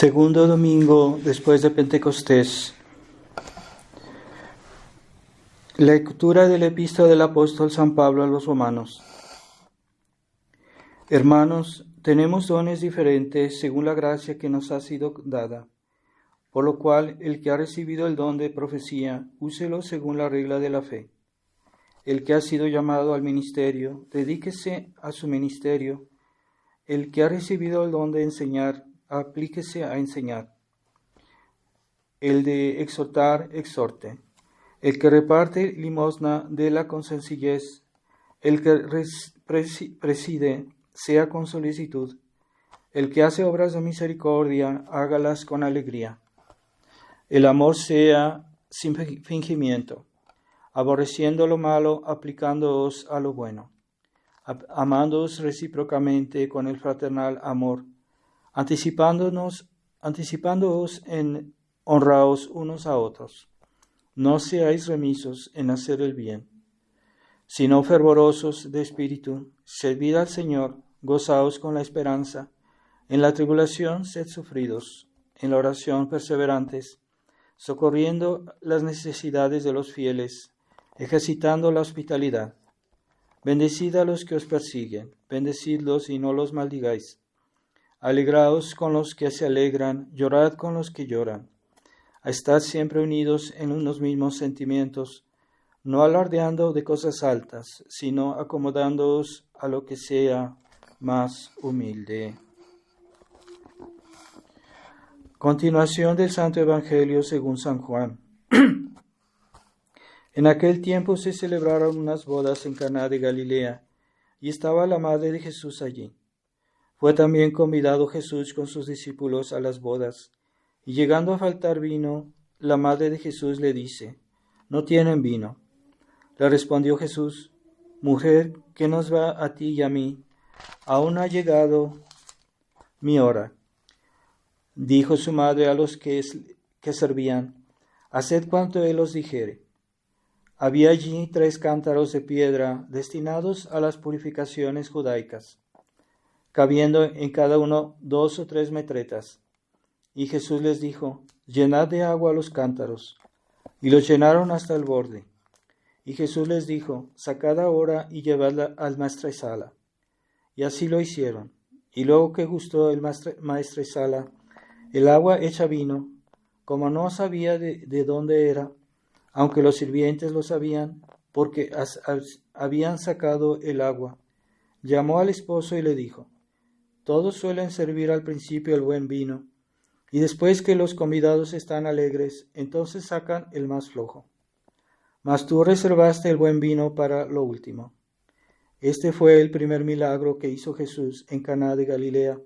Segundo domingo después de Pentecostés. Lectura de la epístola del apóstol San Pablo a los romanos. Hermanos, tenemos dones diferentes según la gracia que nos ha sido dada, por lo cual el que ha recibido el don de profecía, úselo según la regla de la fe. El que ha sido llamado al ministerio, dedíquese a su ministerio. El que ha recibido el don de enseñar, aplíquese a enseñar. El de exhortar, exhorte. El que reparte limosna, déla con sencillez. El que preside, sea con solicitud. El que hace obras de misericordia, hágalas con alegría. El amor sea sin fingimiento, aborreciendo lo malo, aplicándoos a lo bueno, amándoos recíprocamente con el fraternal amor, anticipándoos en honraos unos a otros. No seáis remisos en hacer el bien, sino fervorosos de espíritu, servid al Señor, gozaos con la esperanza, en la tribulación sed sufridos, en la oración perseverantes, socorriendo las necesidades de los fieles, ejercitando la hospitalidad. Bendecid a los que os persiguen, bendecidlos y no los maldigáis. Alegraos con los que se alegran, llorad con los que lloran. Estad siempre unidos en unos mismos sentimientos, no alardeando de cosas altas, sino acomodándoos a lo que sea más humilde. Continuación del Santo Evangelio según San Juan. En aquel tiempo se celebraron unas bodas en Caná de Galilea, y estaba la madre de Jesús allí. Fue también convidado Jesús con sus discípulos a las bodas, y llegando a faltar vino, la madre de Jesús le dice: «No tienen vino». Le respondió Jesús: «Mujer, ¿qué nos va a ti y a mí? Aún no ha llegado mi hora». Dijo su madre a los que servían: «Haced cuanto él os dijere». Había allí 3 cántaros de piedra destinados a las purificaciones judaicas, cabiendo en cada uno 2 o 3 metretas. Y Jesús les dijo: «Llenad de agua los cántaros». Y los llenaron hasta el borde. Y Jesús les dijo: «Sacad ahora y llevadla al maestresala». Y así lo hicieron. Y luego que gustó el maestresala el agua hecha vino, como no sabía de dónde era, aunque los sirvientes lo sabían, porque habían sacado el agua, llamó al esposo y le dijo: «Todos suelen servir al principio el buen vino, y después que los convidados están alegres, entonces sacan el más flojo. Mas tú reservaste el buen vino para lo último». Este fue el primer milagro que hizo Jesús en Caná de Galilea,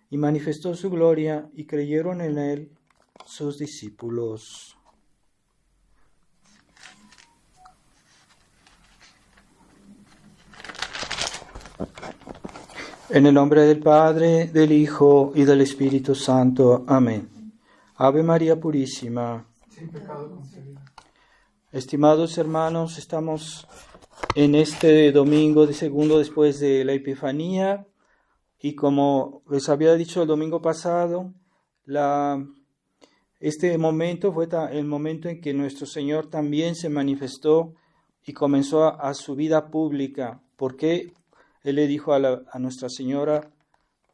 y manifestó su gloria, y creyeron en él sus discípulos. En el nombre del Padre, del Hijo y del Espíritu Santo. Amén. Ave María Purísima. Sin pecado concebida. Estimados hermanos, estamos en este domingo de segundo después de la Epifanía, y como les había dicho el domingo pasado, este momento fue el momento en que nuestro Señor también se manifestó y comenzó a su vida pública, porque Él le dijo a Nuestra Señora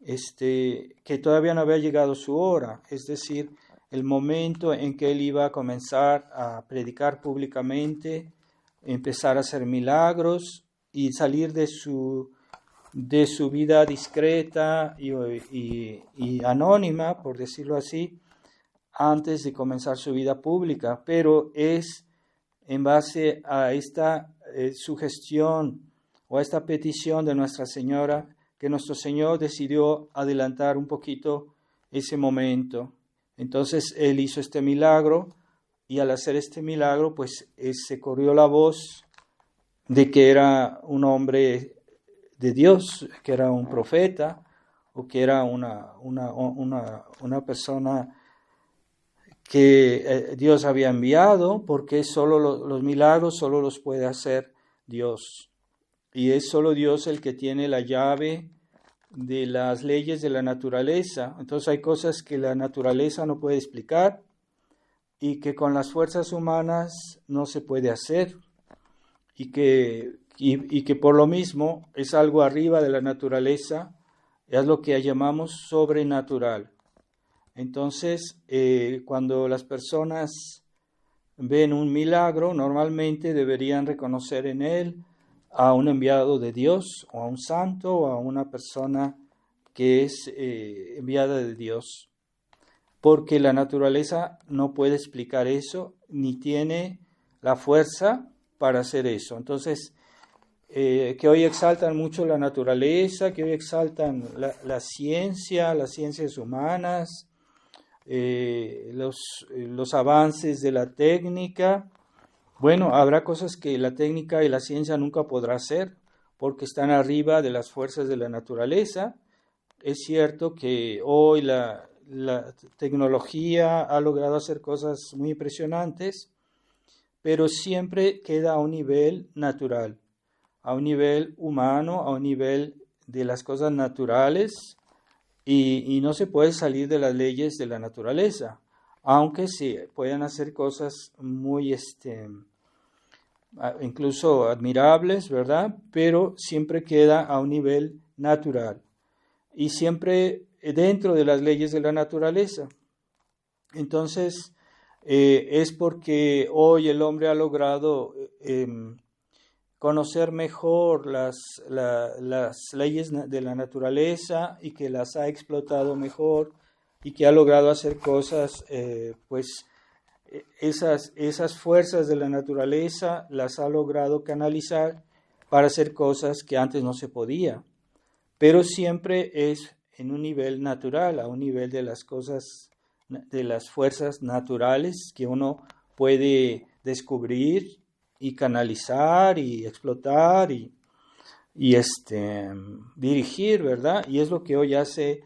que todavía no había llegado su hora, es decir, el momento en que Él iba a comenzar a predicar públicamente, empezar a hacer milagros y salir de su vida discreta y anónima, por decirlo así, antes de comenzar su vida pública. Pero es en base a esta sugestión o a esta petición de Nuestra Señora que nuestro Señor decidió adelantar un poquito ese momento. Entonces Él hizo este milagro, y al hacer este milagro pues se corrió la voz de que era un hombre de Dios, que era un profeta, o que era una persona que Dios había enviado, porque solo los milagros solo los puede hacer Dios. Y es solo Dios el que tiene la llave de las leyes de la naturaleza. Entonces hay cosas que la naturaleza no puede explicar y que con las fuerzas humanas no se puede hacer y que por lo mismo es algo arriba de la naturaleza, es lo que llamamos sobrenatural. Entonces, cuando las personas ven un milagro, normalmente deberían reconocer en él a un enviado de Dios, o a un santo, o a una persona que es enviada de Dios, porque la naturaleza no puede explicar eso, ni tiene la fuerza para hacer eso. Entonces, que hoy exaltan mucho la naturaleza, que hoy exaltan las ciencias humanas, los avances de la técnica. Bueno, habrá cosas que la técnica y la ciencia nunca podrá hacer porque están arriba de las fuerzas de la naturaleza. Es cierto que hoy la tecnología ha logrado hacer cosas muy impresionantes, pero siempre queda a un nivel natural, a un nivel humano, a un nivel de las cosas naturales, y no se puede salir de las leyes de la naturaleza, aunque sí puedan hacer cosas muy incluso admirables, ¿verdad? Pero siempre queda a un nivel natural y siempre dentro de las leyes de la naturaleza. Entonces, es porque hoy el hombre ha logrado conocer mejor las leyes de la naturaleza y que las ha explotado mejor y que ha logrado hacer cosas, pues esas fuerzas de la naturaleza las ha logrado canalizar para hacer cosas que antes no se podía, pero siempre es en un nivel natural, a un nivel de las cosas, de las fuerzas naturales que uno puede descubrir y canalizar y explotar y dirigir, ¿verdad? Y es lo que hoy hace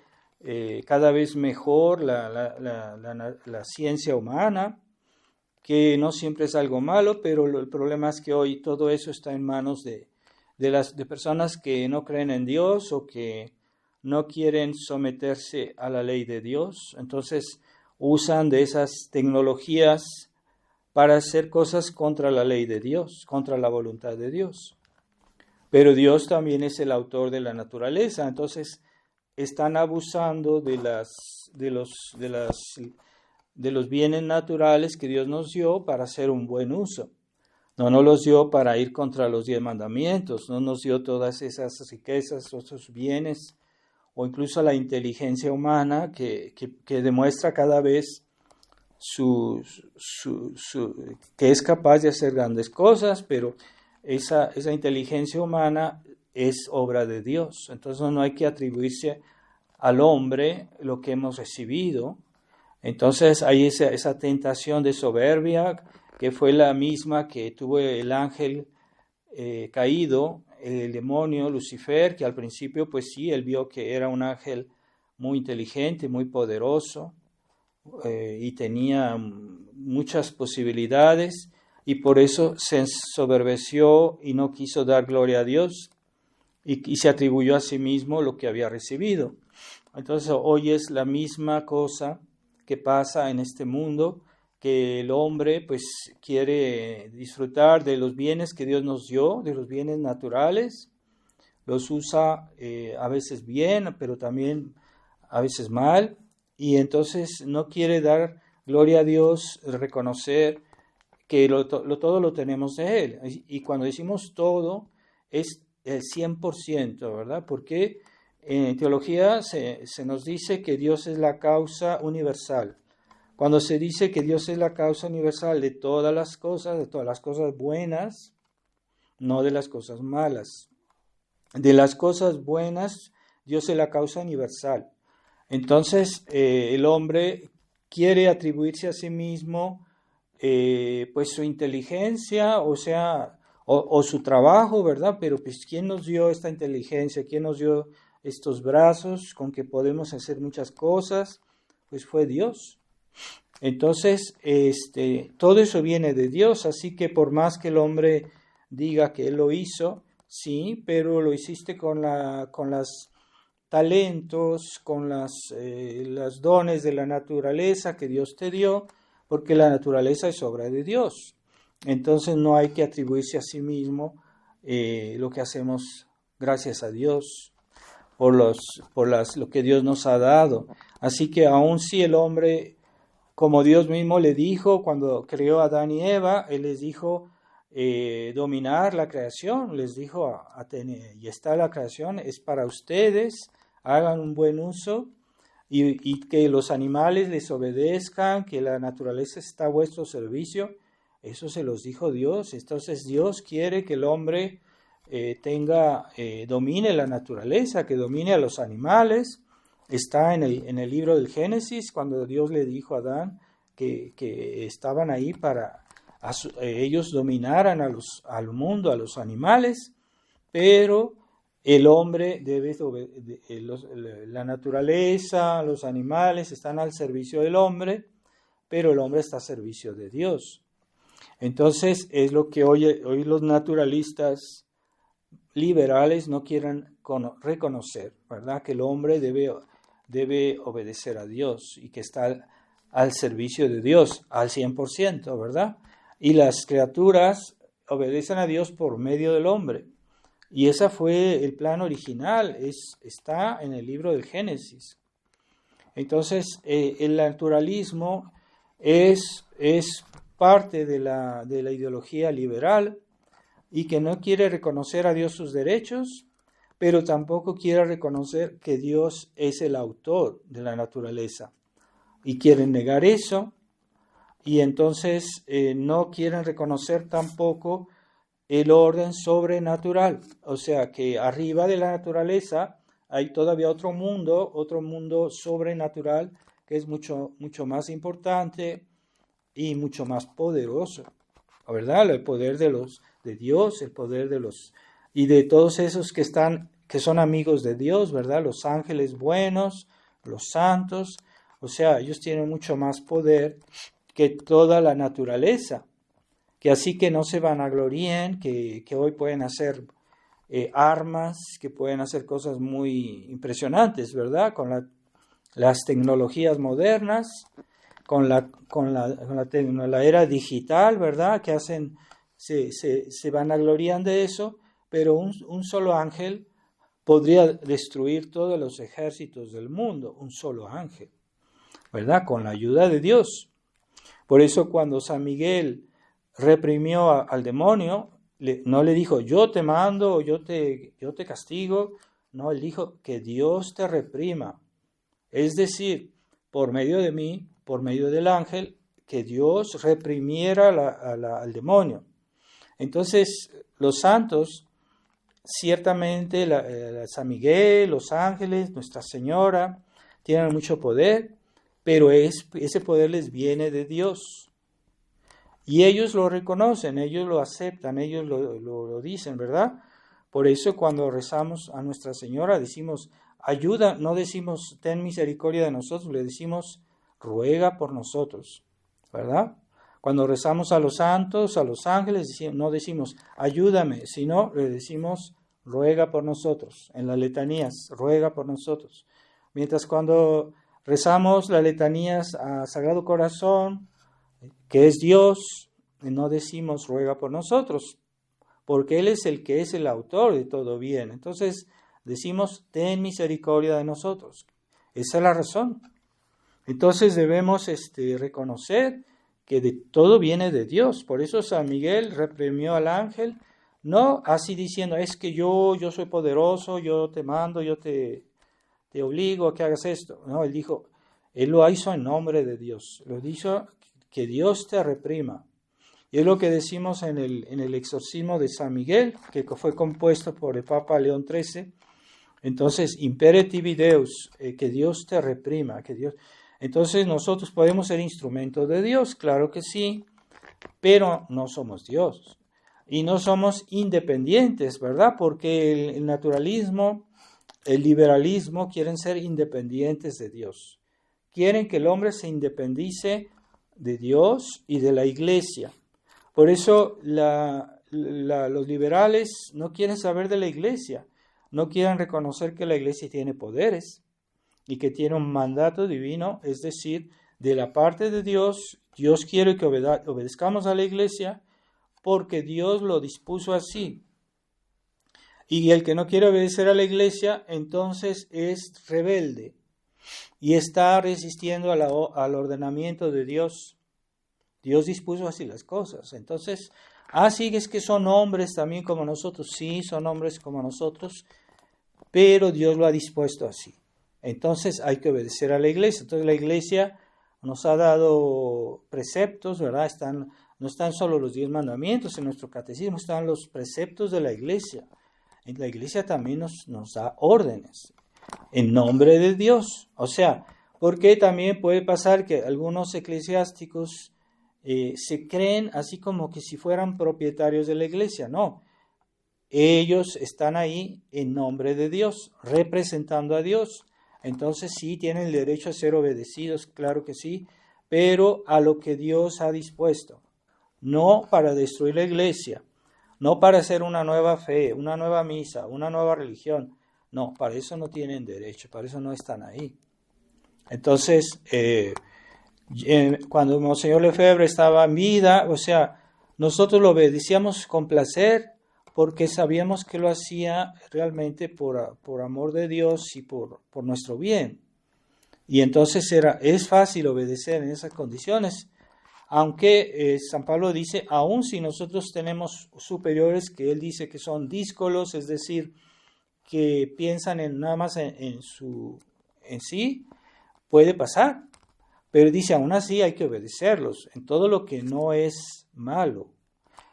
cada vez mejor la ciencia humana, que no siempre es algo malo, pero el problema es que hoy todo eso está en manos de personas que no creen en Dios o que no quieren someterse a la ley de Dios. Entonces usan de esas tecnologías para hacer cosas contra la ley de Dios, contra la voluntad de Dios. Pero Dios también es el autor de la naturaleza, entonces están abusando de los bienes naturales que Dios nos dio para hacer un buen uso. No nos los dio para ir contra los 10 mandamientos, no nos dio todas esas riquezas, esos bienes, o incluso la inteligencia humana que demuestra cada vez que es capaz de hacer grandes cosas, pero esa inteligencia humana es obra de Dios. Entonces no hay que atribuirse al hombre lo que hemos recibido. Entonces hay esa tentación de soberbia que fue la misma que tuvo el ángel caído, el demonio Lucifer, que al principio pues sí, él vio que era un ángel muy inteligente, muy poderoso, y tenía muchas posibilidades, y por eso se ensoberbeció y no quiso dar gloria a Dios y se atribuyó a sí mismo lo que había recibido. Entonces hoy es la misma cosa que pasa en este mundo, que el hombre pues quiere disfrutar de los bienes que Dios nos dio, de los bienes naturales, los usa a veces bien, pero también a veces mal, y entonces no quiere dar gloria a Dios, reconocer que todo lo tenemos de Él. Y cuando decimos todo, es el 100%, ¿verdad? Porque en teología se nos dice que Dios es la causa universal. Cuando se dice que Dios es la causa universal de todas las cosas buenas, no de las cosas malas. De las cosas buenas, Dios es la causa universal. Entonces, el hombre quiere atribuirse a sí mismo pues su inteligencia, o su trabajo, ¿verdad? Pero pues ¿quién nos dio esta inteligencia? ¿Quién nos dio estos brazos con que podemos hacer muchas cosas? Pues fue Dios. Entonces, todo eso viene de Dios, así que por más que el hombre diga que él lo hizo, sí, pero lo hiciste con las talentos, con los dones de la naturaleza que Dios te dio, porque la naturaleza es obra de Dios. Entonces no hay que atribuirse a sí mismo lo que hacemos gracias a Dios por lo que Dios nos ha dado. Así que aun si el hombre, como Dios mismo le dijo cuando creó a Adán y Eva, Él les dijo dominar la creación, les dijo y está la creación, es para ustedes, hagan un buen uso y que los animales les obedezcan, que la naturaleza está a vuestro servicio. Eso se los dijo Dios. Entonces Dios quiere que el hombre domine la naturaleza, que domine a los animales. Está en el libro del Génesis, cuando Dios le dijo a Adán que estaban ahí para ellos dominaran al mundo, a los animales, pero el hombre la naturaleza, los animales están al servicio del hombre, pero el hombre está al servicio de Dios. Entonces es lo que hoy los naturalistas liberales no quieren reconocer, ¿verdad? Que el hombre debe obedecer a Dios y que está al servicio de Dios al 100%, ¿verdad? Y las criaturas obedecen a Dios por medio del hombre. Y ese fue el plan original, está en el libro del Génesis. Entonces, el naturalismo es parte de la ideología liberal y que no quiere reconocer a Dios sus derechos, pero tampoco quiere reconocer que Dios es el autor de la naturaleza. Y quieren negar eso, y entonces no quieren reconocer tampoco el orden sobrenatural. O sea, que arriba de la naturaleza hay todavía otro mundo sobrenatural que es mucho, mucho más importante y mucho más poderoso, ¿verdad? El poder de Dios, el poder y de todos esos que son amigos de Dios, ¿verdad? Los ángeles buenos, los santos, o sea, ellos tienen mucho más poder que toda la naturaleza, que así que no se vanagloríen, que hoy pueden hacer armas, que pueden hacer cosas muy impresionantes, ¿verdad? Con las tecnologías modernas, con la era digital, ¿verdad? Que se vanaglorían de eso, pero un solo ángel podría destruir todos los ejércitos del mundo, un solo ángel, ¿verdad? Con la ayuda de Dios. Por eso cuando San Miguel reprimió al demonio, no le dijo, yo te mando, yo te castigo. No, él dijo, que Dios te reprima. Es decir, por medio de mí, por medio del ángel, que Dios reprimiera al demonio. Entonces, los santos, ciertamente, San Miguel, los ángeles, Nuestra Señora, tienen mucho poder, pero ese poder les viene de Dios. Y ellos lo reconocen, ellos lo aceptan, ellos lo dicen, ¿verdad? Por eso cuando rezamos a Nuestra Señora decimos, ayuda, no decimos, ten misericordia de nosotros, le decimos, ruega por nosotros, ¿verdad? Cuando rezamos a los santos, a los ángeles, no decimos, ayúdame, sino le decimos, ruega por nosotros. En las letanías, ruega por nosotros. Mientras cuando rezamos las letanías a Sagrado Corazón, que es Dios, no decimos ruega por nosotros, porque Él es el que es el autor de todo bien. Entonces decimos, ten misericordia de nosotros. Esa es la razón. Entonces debemos reconocer que de todo viene de Dios. Por eso San Miguel reprimió al ángel, no así diciendo, es que yo soy poderoso, yo te mando, yo te obligo a que hagas esto. No, él lo hizo en nombre de Dios. Lo dijo que Dios te reprima. Y es lo que decimos en el exorcismo de San Miguel, que fue compuesto por el Papa León XIII. Entonces, imperativi Deus, que Dios te reprima, que Dios... Entonces, nosotros podemos ser instrumentos de Dios, claro que sí, pero no somos Dios. Y no somos independientes, ¿verdad? Porque el naturalismo, el liberalismo quieren ser independientes de Dios. Quieren que el hombre se independice de Dios y de la Iglesia. Por eso los liberales no quieren saber de la Iglesia, no quieren reconocer que la iglesia tiene poderes y que tiene un mandato divino, es decir, de la parte de Dios. Dios quiere que obedezcamos a la iglesia porque Dios lo dispuso así. Y el que no quiere obedecer a la iglesia, entonces es rebelde y está resistiendo al ordenamiento de Dios. Dios dispuso así las cosas. Entonces, sí, es que son hombres también como nosotros. Sí, son hombres como nosotros, pero Dios lo ha dispuesto así. Entonces hay que obedecer a la iglesia. Entonces la iglesia nos ha dado preceptos, ¿verdad? No están solo los 10 mandamientos en nuestro catecismo, están los preceptos de la iglesia. La iglesia también nos da órdenes en nombre de Dios. O sea, porque también puede pasar que algunos eclesiásticos se creen así como que si fueran propietarios de la iglesia. No, ellos están ahí en nombre de Dios, representando a Dios. Entonces sí tienen el derecho a ser obedecidos, claro que sí, pero a lo que Dios ha dispuesto. No para destruir la iglesia, no para hacer una nueva fe, una nueva misa, una nueva religión. No, para eso no tienen derecho, para eso no están ahí. Entonces, cuando Monseñor Lefebvre estaba en vida, o sea, nosotros lo obedecíamos con placer porque sabíamos que lo hacía realmente por amor de Dios y por nuestro bien. Y entonces es fácil obedecer en esas condiciones. Aunque San Pablo dice, aun si nosotros tenemos superiores que él dice que son díscolos, es decir, que piensan nada más en sí, puede pasar. Pero dice, aún así hay que obedecerlos. En todo lo que no es malo,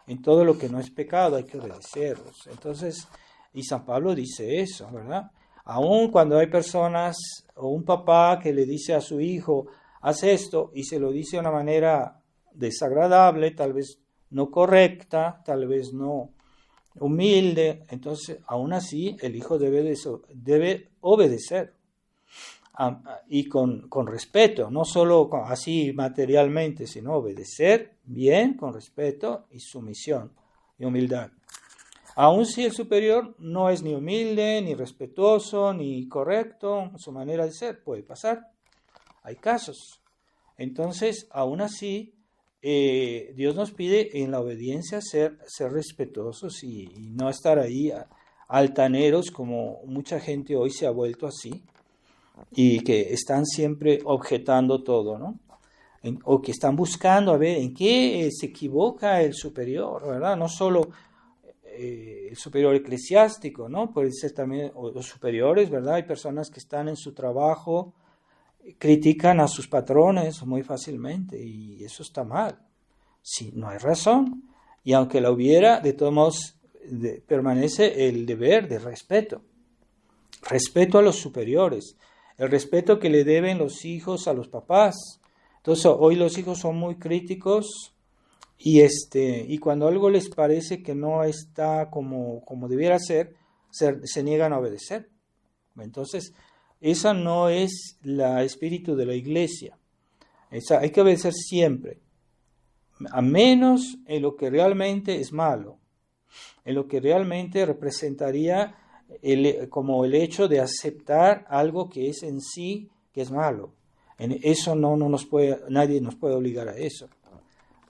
en todo lo que no es pecado, hay que obedecerlos. Entonces, y San Pablo dice eso, ¿verdad? Aun cuando hay personas o un papá que le dice a su hijo, haz esto, y se lo dice de una manera desagradable, tal vez no correcta, tal vez no humilde, entonces aún así el hijo debe obedecer y con respeto, no solo así materialmente, sino obedecer bien, con respeto y sumisión y humildad. Aun si el superior no es ni humilde, ni respetuoso, ni correcto, su manera de ser puede pasar, hay casos. Entonces, aún así, Dios nos pide en la obediencia ser respetuosos y no estar ahí altaneros como mucha gente hoy se ha vuelto así y que están siempre objetando todo, ¿no? O que están buscando a ver en qué se equivoca el superior, ¿verdad? No solo el superior eclesiástico, ¿no? Puede ser también los superiores, ¿verdad? Hay personas que están en su trabajo, critican a sus patrones muy fácilmente y eso está mal. Sí, no hay razón. Y aunque la hubiera, de todos modos permanece el deber de respeto. Respeto a los superiores. El respeto que le deben los hijos a los papás. Entonces hoy los hijos son muy críticos y cuando algo les parece que no está como debiera ser, se niegan a obedecer. Entonces, esa no es el espíritu de la iglesia. Hay que obedecer siempre, a menos en lo que realmente es malo, en lo que realmente representaría como el hecho de aceptar algo que es en sí, que es malo. En eso nadie nos puede obligar a eso.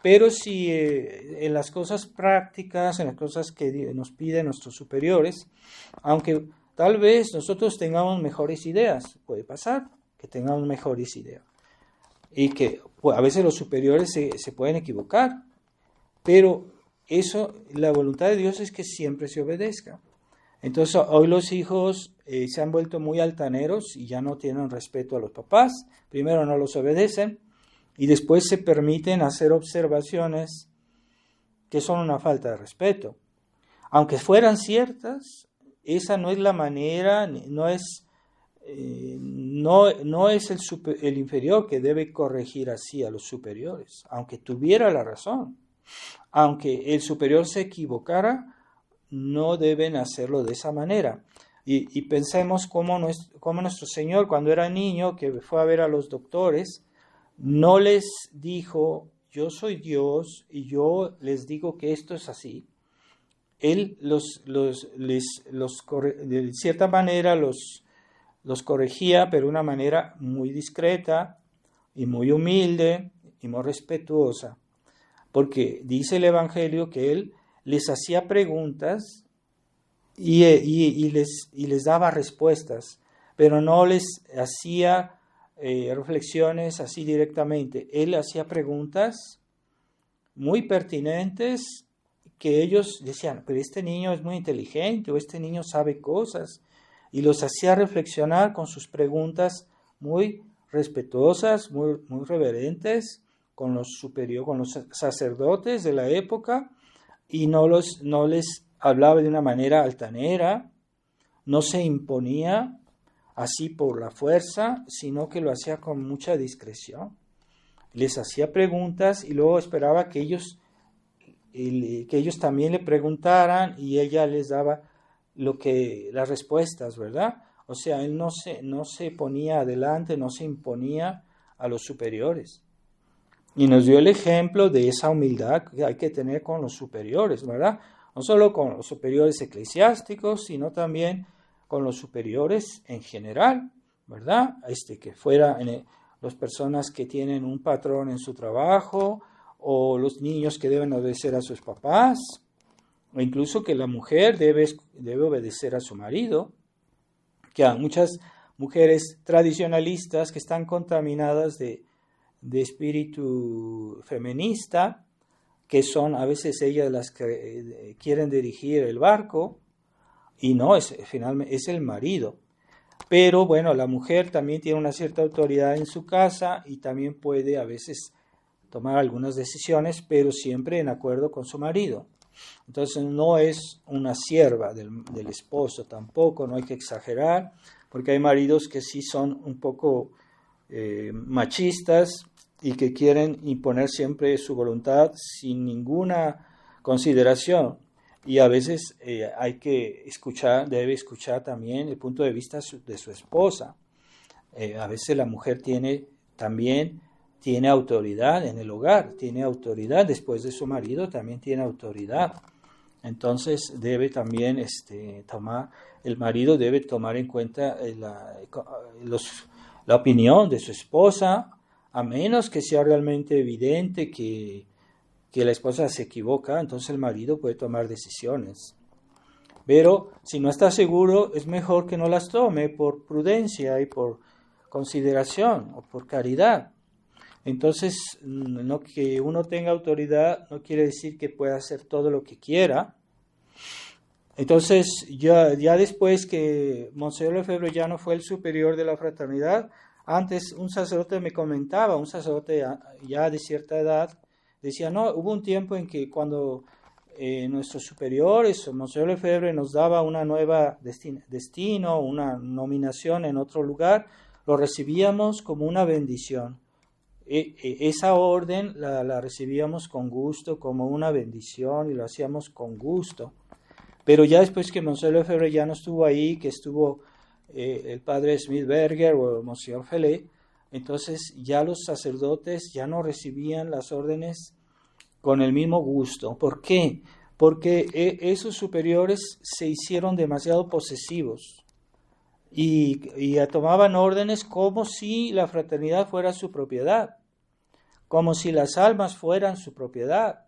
Pero si en las cosas prácticas, en las cosas que nos piden nuestros superiores, aunque tal vez nosotros tengamos mejores ideas, puede pasar que tengamos mejores ideas. Y que a veces los superiores se pueden equivocar, pero la voluntad de Dios es que siempre se obedezca. Entonces hoy los hijos se han vuelto muy altaneros y ya no tienen respeto a los papás. Primero no los obedecen y después se permiten hacer observaciones que son una falta de respeto. Aunque fueran ciertas, esa no es la manera, no es el inferior que debe corregir así a los superiores, aunque tuviera la razón. Aunque el superior se equivocara, no deben hacerlo de esa manera. Y pensemos cómo nuestro Señor, cuando era niño, que fue a ver a los doctores, no les dijo, yo soy Dios y yo les digo que esto es así. él de cierta manera los corregía, pero de una manera muy discreta y muy humilde y muy respetuosa, porque dice el Evangelio que él les hacía preguntas y les daba respuestas, pero no les hacía reflexiones así directamente. Él hacía preguntas muy pertinentes que ellos decían, pero este niño es muy inteligente o este niño sabe cosas, y los hacía reflexionar con sus preguntas muy respetuosas, muy reverentes, con los sacerdotes de la época, y no les hablaba de una manera altanera, no se imponía así por la fuerza, sino que lo hacía con mucha discreción. Les hacía preguntas y luego esperaba que ellos también le preguntaran y ella les daba las respuestas, ¿verdad? O sea, él no se ponía adelante, no se imponía a los superiores. Y nos dio el ejemplo de esa humildad que hay que tener con los superiores, ¿verdad? No solo con los superiores eclesiásticos, sino también con los superiores en general, ¿verdad? Que fuera las personas que tienen un patrón en su trabajo, o los niños que deben obedecer a sus papás, o incluso que la mujer debe obedecer a su marido, que hay muchas mujeres tradicionalistas que están contaminadas de espíritu feminista, que son a veces ellas las que quieren dirigir el barco, y no, finalmente es el marido. Pero bueno, la mujer también tiene una cierta autoridad en su casa y también puede a veces tomar algunas decisiones, pero siempre en acuerdo con su marido. Entonces no es una sierva del esposo tampoco, no hay que exagerar, porque hay maridos que sí son un poco machistas y que quieren imponer siempre su voluntad sin ninguna consideración. Y a veces debe escuchar también el punto de vista de su esposa. A veces la mujer también tiene autoridad en el hogar, tiene autoridad después de su marido, también tiene autoridad. Entonces debe también el marido debe tomar en cuenta la opinión de su esposa, a menos que sea realmente evidente que la esposa se equivoca, entonces el marido puede tomar decisiones. Pero si no está seguro, es mejor que no las tome por prudencia y por consideración o por caridad. Entonces, no que uno tenga autoridad no quiere decir que pueda hacer todo lo que quiera. Entonces, ya después que Monseñor Lefebvre ya no fue el superior de la fraternidad, antes un sacerdote me comentaba, un sacerdote ya de cierta edad, decía, no, hubo un tiempo en que cuando nuestros superiores, Monseñor Lefebvre nos daba una nueva destino, una nominación en otro lugar, lo recibíamos como una bendición. Esa orden la recibíamos con gusto, como una bendición, y lo hacíamos con gusto. Pero ya después que Monseñor Lefebvre ya no estuvo ahí, que estuvo el padre Smith-Berger o Monseñor Felé, entonces ya los sacerdotes ya no recibían las órdenes con el mismo gusto. ¿Por qué? Porque esos superiores se hicieron demasiado posesivos y tomaban órdenes como si la fraternidad fuera su propiedad, como si las almas fueran su propiedad.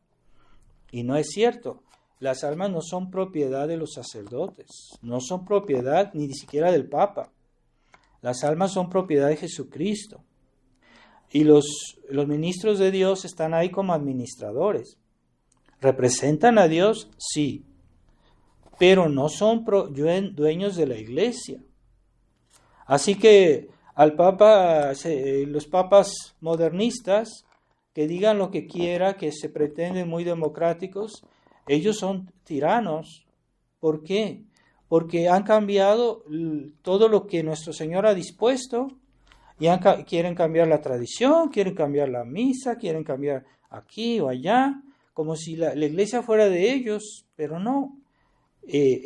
Y no es cierto. Las almas no son propiedad de los sacerdotes, no son propiedad ni siquiera del Papa. Las almas son propiedad de Jesucristo. Y los ministros de Dios están ahí como administradores. ¿Representan a Dios? Sí. Pero no son dueños de la Iglesia. Así que al Papa, los papas modernistas, que digan lo que quiera, que se pretenden muy democráticos, ellos son tiranos. ¿Por qué? Porque han cambiado todo lo que nuestro Señor ha dispuesto y quieren cambiar la tradición, quieren cambiar la misa, quieren cambiar aquí o allá, como si la iglesia fuera de ellos, pero no.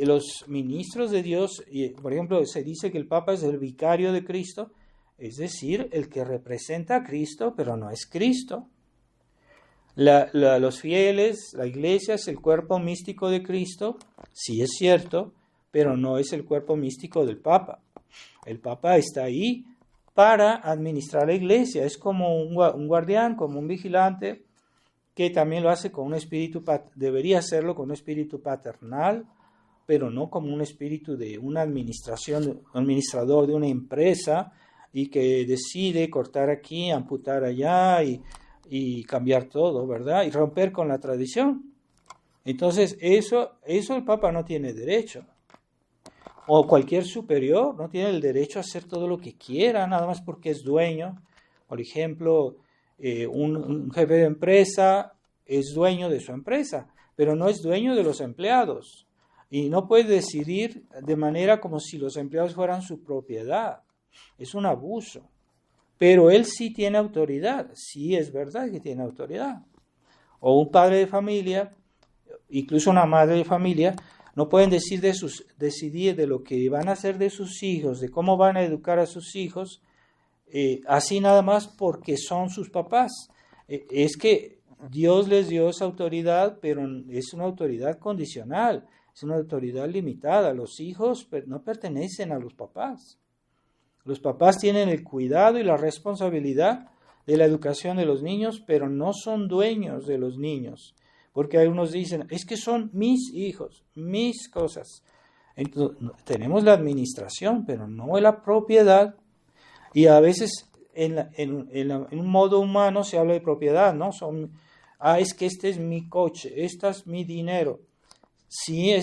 Los ministros de Dios, por ejemplo, se dice que el Papa es el vicario de Cristo, es decir, el que representa a Cristo, pero no es Cristo. Los fieles, la iglesia es el cuerpo místico de Cristo, sí es cierto, pero no es el cuerpo místico del Papa. El Papa está ahí para administrar la iglesia, es como un guardián, como un vigilante, que también lo hace con un espíritu, debería hacerlo con un espíritu paternal, pero no como un espíritu de una administrador de una empresa y que decide cortar aquí, amputar allá y cambiar todo, ¿verdad? Y romper con la tradición. Entonces, eso el Papa no tiene derecho. O cualquier superior no tiene el derecho a hacer todo lo que quiera, nada más porque es dueño. Por ejemplo, un jefe de empresa es dueño de su empresa, pero no es dueño de los empleados. Y no puede decidir de manera como si los empleados fueran su propiedad. Es un abuso. Pero él sí tiene autoridad, sí es verdad que tiene autoridad. O un padre de familia, incluso una madre de familia, no pueden decidir de lo que van a hacer de sus hijos, de cómo van a educar a sus hijos, así nada más porque son sus papás. Es que Dios les dio esa autoridad, pero es una autoridad condicional, es una autoridad limitada. Los hijos no pertenecen a los papás. Los papás tienen el cuidado y la responsabilidad de la educación de los niños, pero no son dueños de los niños. Porque algunos dicen, es que son mis hijos, mis cosas. Entonces, tenemos la administración, pero no la propiedad. Y a veces en un modo humano se habla de propiedad, ¿no? Es que este es mi coche, este es mi dinero. Sí,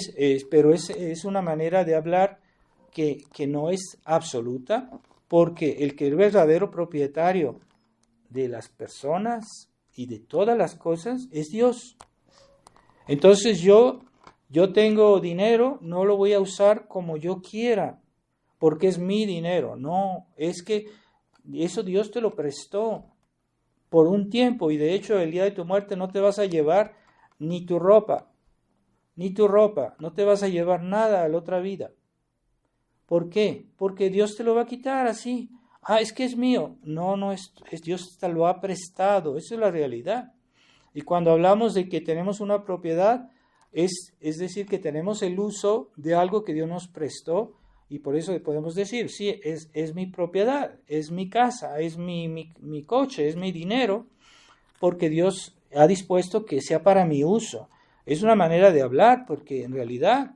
pero es una manera de hablar que no es absoluta, porque el que es verdadero propietario de las personas y de todas las cosas es Dios. Entonces yo tengo dinero, no lo voy a usar como yo quiera, porque es mi dinero. No, es que eso Dios te lo prestó por un tiempo, y de hecho el día de tu muerte no te vas a llevar ni tu ropa, no te vas a llevar nada a la otra vida. ¿Por qué? Porque Dios te lo va a quitar así. Es que es mío. No es Dios te lo ha prestado. Esa es la realidad. Y cuando hablamos de que tenemos una propiedad, es decir, que tenemos el uso de algo que Dios nos prestó, y por eso podemos decir, sí, es mi propiedad, es mi casa, es mi coche, es mi dinero, porque Dios ha dispuesto que sea para mi uso. Es una manera de hablar, porque en realidad,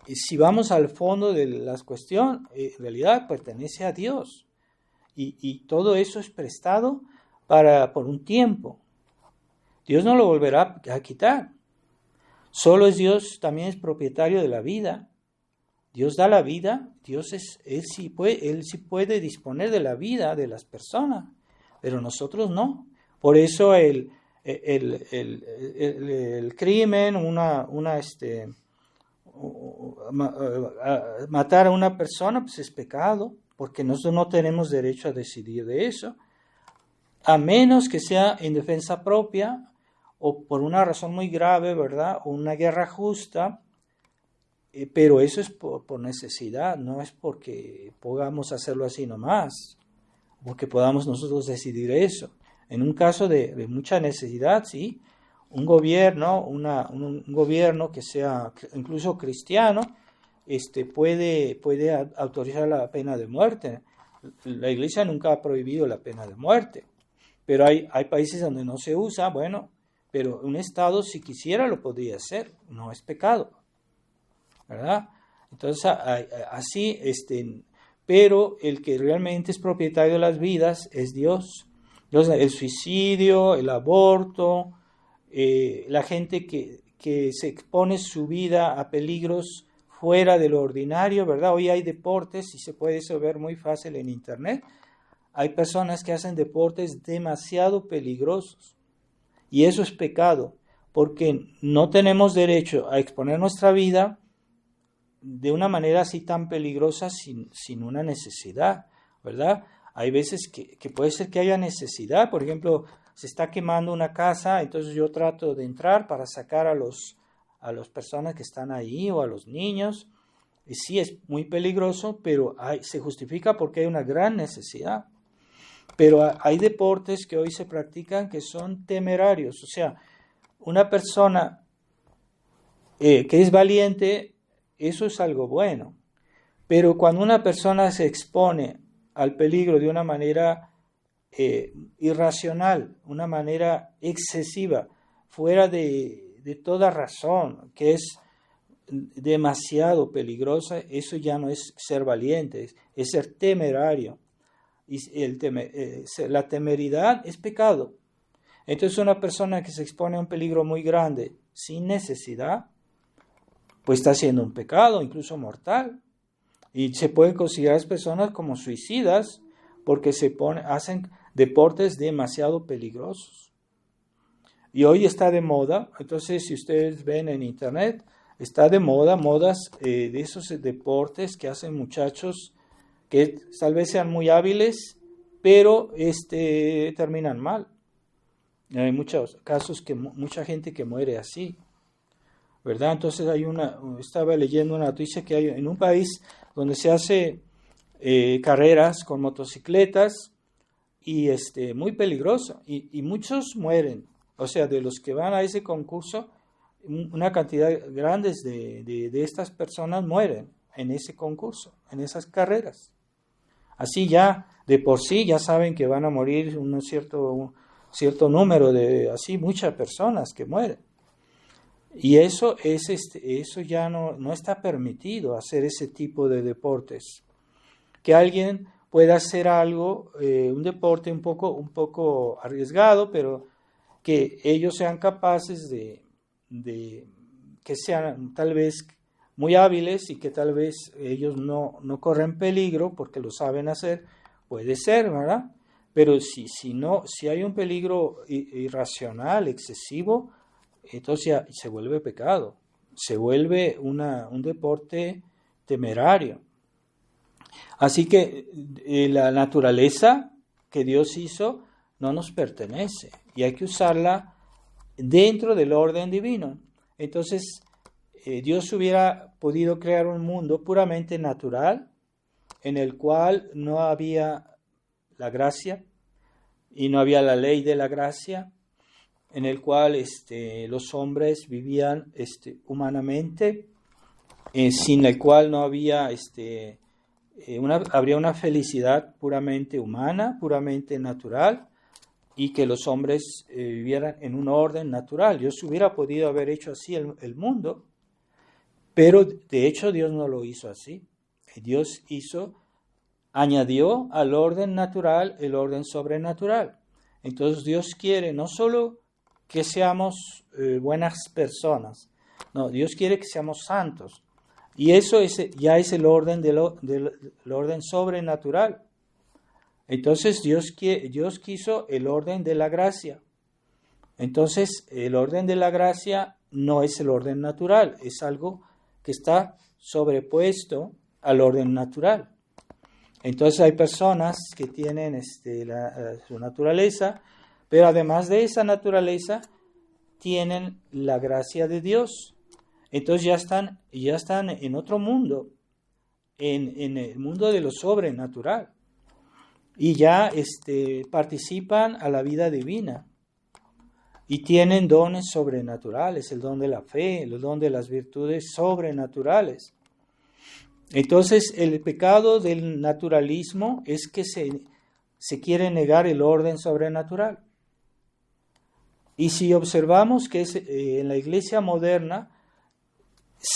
si vamos al fondo de la cuestión, en realidad pertenece a Dios. Y todo eso es prestado por un tiempo. Dios no lo volverá a quitar. Solo es Dios, también es propietario de la vida. Dios da la vida, Él sí puede disponer de la vida de las personas, pero nosotros no. Por eso el crimen, matar a una persona, pues es pecado, porque nosotros no tenemos derecho a decidir de eso, a menos que sea en defensa propia o por una razón muy grave, ¿verdad? O una guerra justa, pero eso es por necesidad, no es porque podamos hacerlo así nomás, porque podamos nosotros decidir eso. En un caso de mucha necesidad, sí, un gobierno, un gobierno que sea incluso cristiano, puede autorizar la pena de muerte. La Iglesia nunca ha prohibido la pena de muerte, pero hay países donde no se usa, bueno, pero un Estado si quisiera lo podría hacer, no es pecado, ¿verdad? Entonces, así, pero el que realmente es propietario de las vidas es Dios. Entonces, el suicidio, el aborto, la gente que se expone su vida a peligros fuera de lo ordinario, ¿verdad? Hoy hay deportes y se puede eso ver muy fácil en internet. Hay personas que hacen deportes demasiado peligrosos y eso es pecado, porque no tenemos derecho a exponer nuestra vida de una manera así tan peligrosa sin una necesidad, ¿verdad? Hay veces que puede ser que haya necesidad, por ejemplo, se está quemando una casa, entonces yo trato de entrar para sacar a las personas que están ahí o a los niños, y sí es muy peligroso, pero se justifica porque hay una gran necesidad. Pero hay deportes que hoy se practican que son temerarios. O sea, una persona que es valiente, eso es algo bueno. Pero cuando una persona se expone al peligro de una manera irracional, una manera excesiva, fuera de toda razón, que es demasiado peligrosa, eso ya no es ser valiente, es ser temerario. Y la temeridad es pecado. Entonces una persona que se expone a un peligro muy grande sin necesidad, pues está haciendo un pecado, incluso mortal. Y se pueden considerar a las personas como suicidas porque hacen deportes demasiado peligrosos. Y hoy está de moda, entonces si ustedes ven en internet, está de modas de esos deportes que hacen muchachos que tal vez sean muy hábiles, pero terminan mal. Hay muchos casos que mucha gente que muere así, ¿verdad? Entonces estaba leyendo una noticia que hay en un país donde se hace carreras con motocicletas y muy peligroso y muchos mueren. O sea, de los que van a ese concurso, una cantidad grande de estas personas mueren en ese concurso, en esas carreras. Así ya, de por sí, ya saben que van a morir un cierto número de, así, muchas personas que mueren. Y eso ya no está permitido, hacer ese tipo de deportes. Que alguien pueda hacer algo, un deporte un poco arriesgado, pero que ellos sean capaces de que sean tal vez muy hábiles y que tal vez ellos no corren peligro porque lo saben hacer, puede ser, ¿verdad? Pero si hay un peligro irracional, excesivo, entonces ya se vuelve pecado, se vuelve un deporte temerario. Así que la naturaleza que Dios hizo no nos pertenece y hay que usarla dentro del orden divino. Entonces, Dios hubiera podido crear un mundo puramente natural en el cual no había la gracia y no había la ley de la gracia, en el cual los hombres vivían humanamente, sin el cual no había habría una felicidad puramente humana, puramente natural, y que los hombres vivieran en un orden natural. Dios hubiera podido haber hecho así el mundo, pero de hecho Dios no lo hizo así. Dios añadió al orden natural el orden sobrenatural. Entonces Dios quiere no solo que seamos buenas personas, no, Dios quiere que seamos santos. Y eso ya es el orden del orden sobrenatural. Entonces Dios quiso el orden de la gracia. Entonces el orden de la gracia no es el orden natural, es algo que está sobrepuesto al orden natural. Entonces hay personas que tienen su naturaleza, pero además de esa naturaleza tienen la gracia de Dios. Entonces ya están en otro mundo, en el mundo de lo sobrenatural. Y ya participan a la vida divina y tienen dones sobrenaturales, el don de la fe, el don de las virtudes sobrenaturales. Entonces el pecado del naturalismo es que se quiere negar el orden sobrenatural. Y si observamos que en la iglesia moderna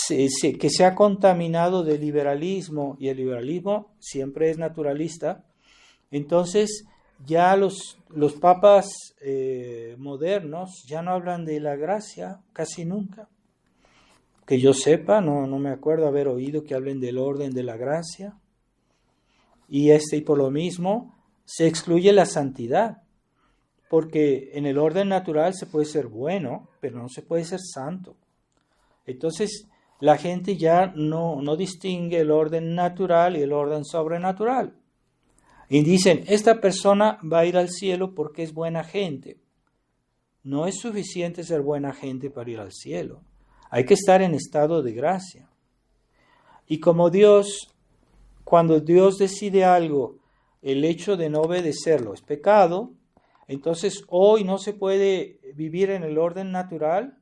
que se ha contaminado de liberalismo, y el liberalismo siempre es naturalista, entonces ya los papas modernos ya no hablan de la gracia casi nunca. Que yo sepa, no me acuerdo haber oído que hablen del orden de la gracia. Y por lo mismo se excluye la santidad, porque en el orden natural se puede ser bueno, pero no se puede ser santo. Entonces la gente ya no distingue el orden natural y el orden sobrenatural. Y dicen, esta persona va a ir al cielo porque es buena gente. No es suficiente ser buena gente para ir al cielo. Hay que estar en estado de gracia. Y como cuando Dios decide algo, el hecho de no obedecerlo es pecado, entonces hoy no se puede vivir en el orden natural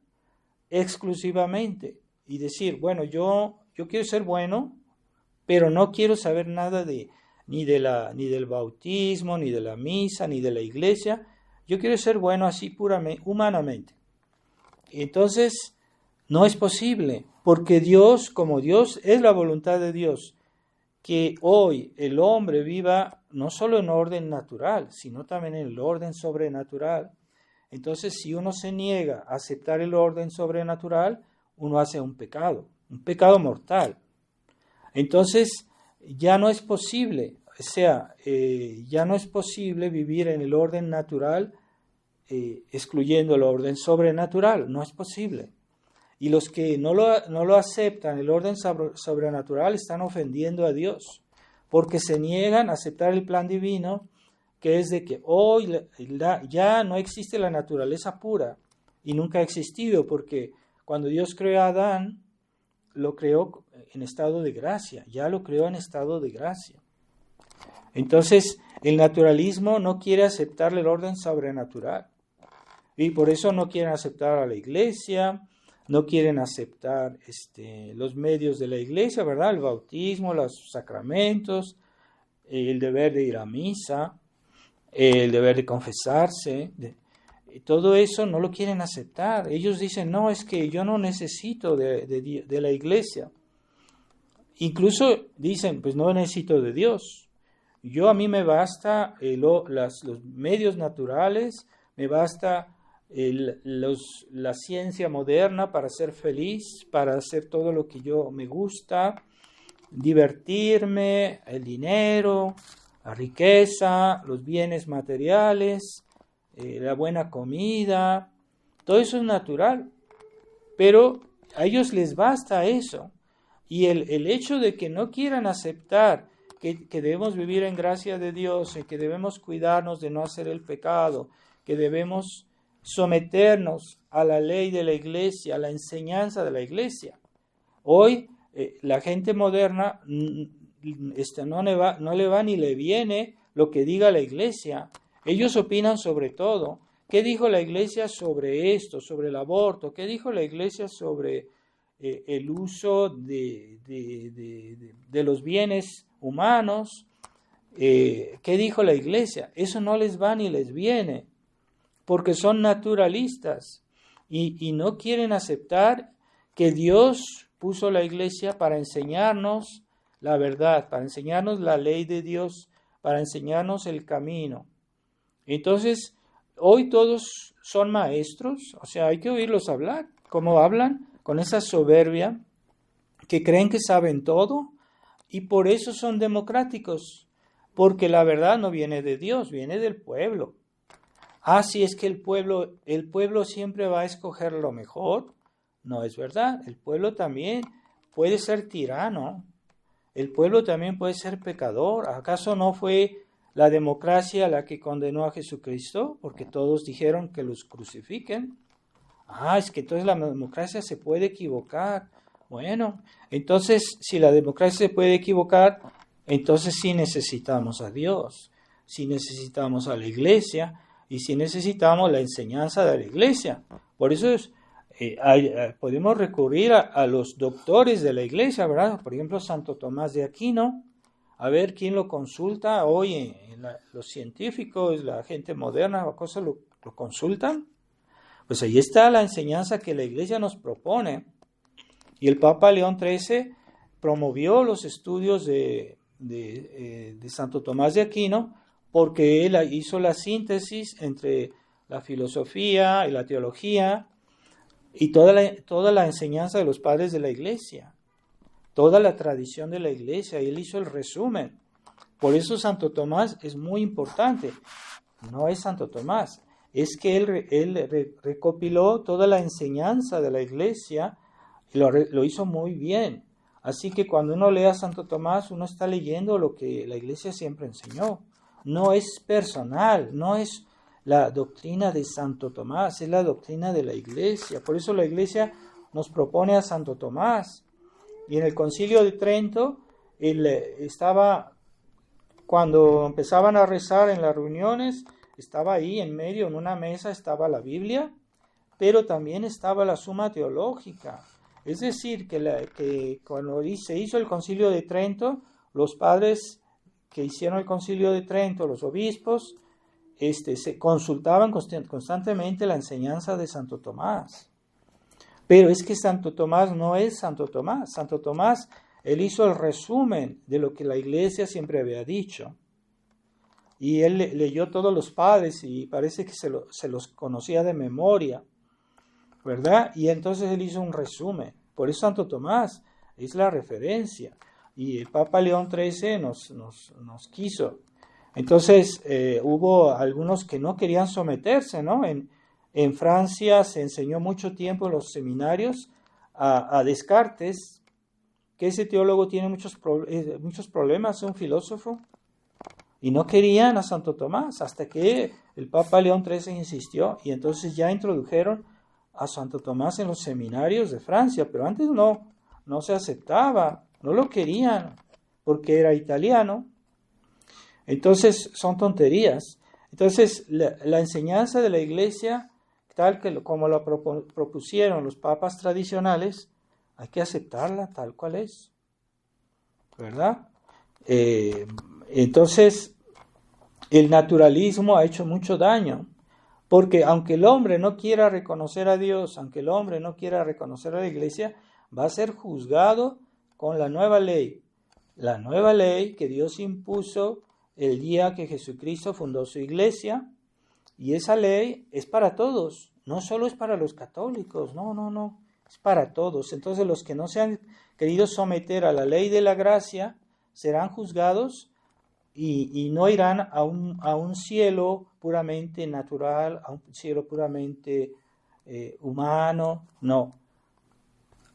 exclusivamente y decir, bueno, yo quiero ser bueno, pero no quiero saber nada ni del bautismo, ni de la misa, ni de la iglesia. Yo quiero ser bueno así puramente, humanamente. Entonces, no es posible, porque Dios, como Dios es la voluntad de Dios, que hoy el hombre viva no solo en orden natural, sino también en el orden sobrenatural. Entonces, si uno se niega a aceptar el orden sobrenatural, uno hace un pecado mortal. Entonces, ya no es posible, ya no es posible vivir en el orden natural excluyendo el orden sobrenatural, no es posible. Y los que no lo aceptan, el orden sobrenatural, están ofendiendo a Dios, porque se niegan a aceptar el plan divino, que es de que hoy ya no existe la naturaleza pura, y nunca ha existido, porque cuando Dios creó a Adán, lo creó en estado de gracia, ya lo creó en estado de gracia. Entonces, el naturalismo no quiere aceptar el orden sobrenatural, y por eso no quieren aceptar a la iglesia, no quieren aceptar los medios de la iglesia, ¿verdad? El bautismo, los sacramentos, el deber de ir a misa, el deber de confesarse, todo eso no lo quieren aceptar. Ellos dicen, no, es que yo no necesito de la iglesia. Incluso dicen, pues no necesito de Dios. A mí me basta los medios naturales, me basta la ciencia moderna para ser feliz, para hacer todo lo que me gusta, divertirme, el dinero, la riqueza, los bienes materiales, la buena comida, todo eso es natural, pero a ellos les basta eso. Y el hecho de que no quieran aceptar que debemos vivir en gracia de Dios, y que debemos cuidarnos de no hacer el pecado, que debemos someternos a la ley de la iglesia, a la enseñanza de la iglesia. Hoy la gente moderna no le va ni le viene lo que diga la iglesia. Ellos opinan sobre todo. ¿Qué dijo la iglesia sobre esto, sobre el aborto? ¿Qué dijo la iglesia sobre el uso de los bienes humanos? ¿Qué dijo la iglesia? Eso no les va ni les viene, porque son naturalistas y no quieren aceptar que Dios puso la iglesia para enseñarnos la verdad, para enseñarnos la ley de Dios, para enseñarnos el camino. Entonces, hoy todos son maestros, o sea, hay que oírlos hablar, como hablan, con esa soberbia, que creen que saben todo, y por eso son democráticos, porque la verdad no viene de Dios, viene del pueblo. Sí, es que el pueblo siempre va a escoger lo mejor. No es verdad, el pueblo también puede ser tirano, el pueblo también puede ser pecador. ¿Acaso no fue la democracia la que condenó a Jesucristo? Porque todos dijeron que los crucifiquen. Es que entonces la democracia se puede equivocar. Bueno, entonces si la democracia se puede equivocar, entonces sí necesitamos a Dios, sí necesitamos a la iglesia y sí necesitamos la enseñanza de la iglesia. Por eso podemos recurrir a los doctores de la iglesia, ¿verdad? Por ejemplo, Santo Tomás de Aquino, a ver quién lo consulta. Hoy los científicos, la gente moderna, lo consultan. Pues ahí está la enseñanza que la iglesia nos propone. Y el Papa León XIII promovió los estudios de Santo Tomás de Aquino, porque él hizo la síntesis entre la filosofía y la teología y toda la enseñanza de los padres de la iglesia, toda la tradición de la iglesia, y él hizo el resumen. Por eso Santo Tomás es muy importante. No es Santo Tomás, es que él recopiló toda la enseñanza de la iglesia y lo hizo muy bien. Así que cuando uno lee a Santo Tomás, uno está leyendo lo que la iglesia siempre enseñó. No es personal, no es la doctrina de Santo Tomás, es la doctrina de la iglesia. Por eso la iglesia nos propone a Santo Tomás. Y en el Concilio de Trento, él estaba cuando empezaban a rezar en las reuniones, estaba ahí en medio, en una mesa, estaba la Biblia, pero también estaba la Suma Teológica. Es decir, que cuando se hizo el Concilio de Trento, los padres que hicieron el Concilio de Trento, los obispos, se consultaban constantemente la enseñanza de Santo Tomás. Pero es que Santo Tomás no es Santo Tomás. Santo Tomás, él hizo el resumen de lo que la Iglesia siempre había dicho. Y él leyó todos los padres y parece que se los conocía de memoria, ¿verdad? Y entonces él hizo un resumen. Por eso Santo Tomás es la referencia. Y el Papa León XIII nos quiso. Entonces hubo algunos que no querían someterse, ¿no? En Francia se enseñó mucho tiempo en los seminarios a Descartes, que ese teólogo tiene muchos problemas, es un filósofo, y no querían a Santo Tomás, hasta que el Papa León XIII insistió, y entonces ya introdujeron a Santo Tomás en los seminarios de Francia, pero antes no se aceptaba, no lo querían, porque era italiano. Entonces son tonterías. Entonces la enseñanza de la Iglesia, tal como lo propusieron los papas tradicionales, hay que aceptarla tal cual es, ¿verdad? Entonces el naturalismo ha hecho mucho daño, porque aunque el hombre no quiera reconocer a Dios, aunque el hombre no quiera reconocer a la Iglesia, va a ser juzgado con la nueva ley que Dios impuso el día que Jesucristo fundó su Iglesia, y esa ley es para todos, no solo es para los católicos, no, es para todos. Entonces los que no se han querido someter a la ley de la gracia serán juzgados y no irán a un cielo puramente natural, a un cielo puramente humano, no.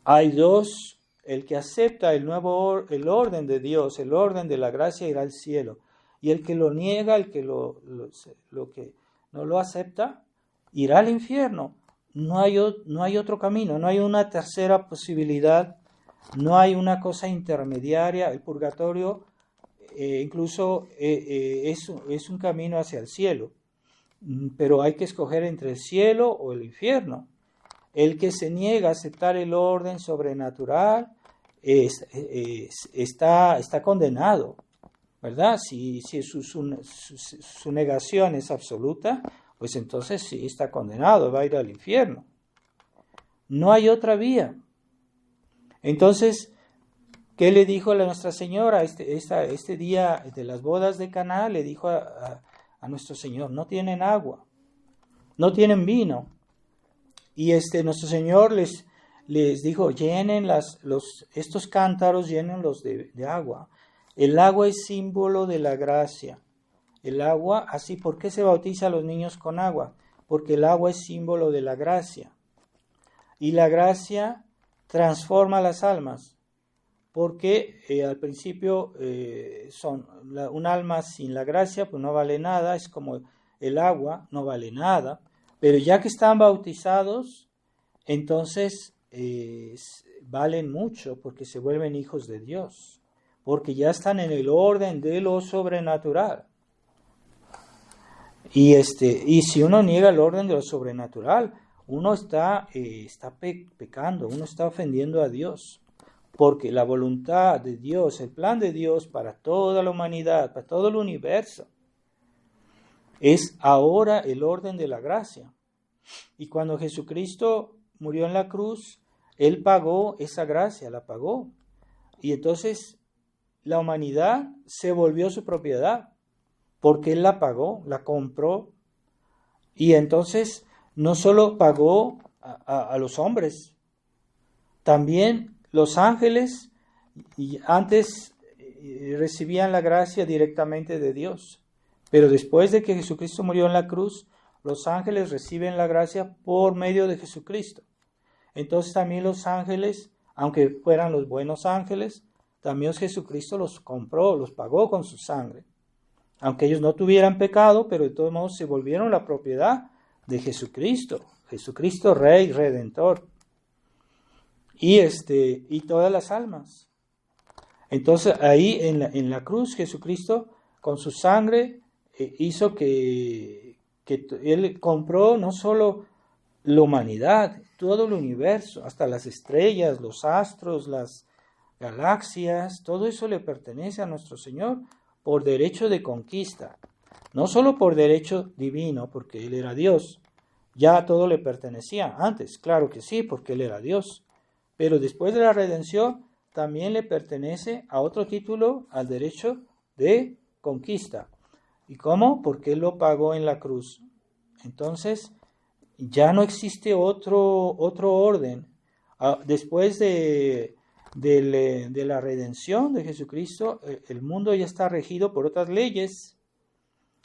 Hay dos: el que acepta el orden de Dios, el orden de la gracia, irá al cielo, y el que lo niega, el que que no lo acepta, irá al infierno. No hay otro camino, no hay una tercera posibilidad, no hay una cosa intermediaria. El purgatorio incluso es un camino hacia el cielo, pero hay que escoger entre el cielo o el infierno. El que se niega a aceptar el orden sobrenatural está condenado, ¿verdad? Si su negación es absoluta, pues entonces sí está condenado, va a ir al infierno. No hay otra vía. Entonces, ¿qué le dijo Nuestra Señora este día de las bodas de Caná? Le dijo a nuestro Señor: no tienen agua, no tienen vino. Y nuestro Señor les dijo: llenen estos cántaros, llénenlos de agua. El agua es símbolo de la gracia. El agua, así, ¿por qué se bautiza a los niños con agua? Porque el agua es símbolo de la gracia. Y la gracia transforma las almas. Porque al principio un alma sin la gracia pues no vale nada, es como el agua, no vale nada. Pero ya que están bautizados, entonces valen mucho, porque se vuelven hijos de Dios, porque ya están en el orden de lo sobrenatural. Y si uno niega el orden de lo sobrenatural, uno está pecando, uno está ofendiendo a Dios, porque la voluntad de Dios, el plan de Dios para toda la humanidad, para todo el universo, es ahora el orden de la gracia. Y cuando Jesucristo murió en la cruz, Él pagó esa gracia, la pagó. Y entonces la humanidad se volvió su propiedad, porque Él la pagó, la compró. Y entonces no solo pagó a los hombres, también los ángeles antes recibían la gracia directamente de Dios. Pero después de que Jesucristo murió en la cruz, los ángeles reciben la gracia por medio de Jesucristo. Entonces también los ángeles, aunque fueran los buenos ángeles, también Jesucristo los compró, los pagó con su sangre. Aunque ellos no tuvieran pecado, pero de todos modos se volvieron la propiedad de Jesucristo. Jesucristo Rey, Redentor. Y todas las almas. Entonces ahí en la cruz Jesucristo con su sangre hizo que Él compró no solo la humanidad, todo el universo, hasta las estrellas, los astros, las galaxias, todo eso le pertenece a nuestro Señor por derecho de conquista. No solo por derecho divino, porque Él era Dios, ya todo le pertenecía antes, claro que sí, porque Él era Dios, pero después de la redención también le pertenece a otro título, al derecho de conquista. ¿Y cómo? Porque Él lo pagó en la cruz. Entonces, ya no existe otro orden. Después de la redención de Jesucristo, el mundo ya está regido por otras leyes.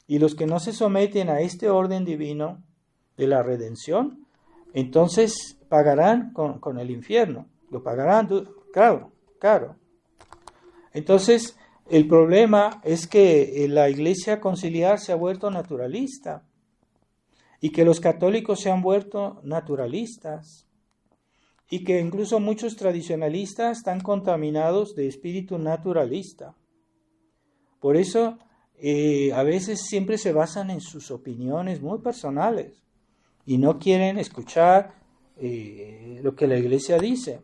Y los que no se someten a este orden divino de la redención, entonces pagarán con el infierno. Lo pagarán, claro. Entonces, el problema es que la Iglesia conciliar se ha vuelto naturalista y que los católicos se han vuelto naturalistas y que incluso muchos tradicionalistas están contaminados de espíritu naturalista. Por eso, a veces siempre se basan en sus opiniones muy personales y no quieren escuchar lo que la Iglesia dice,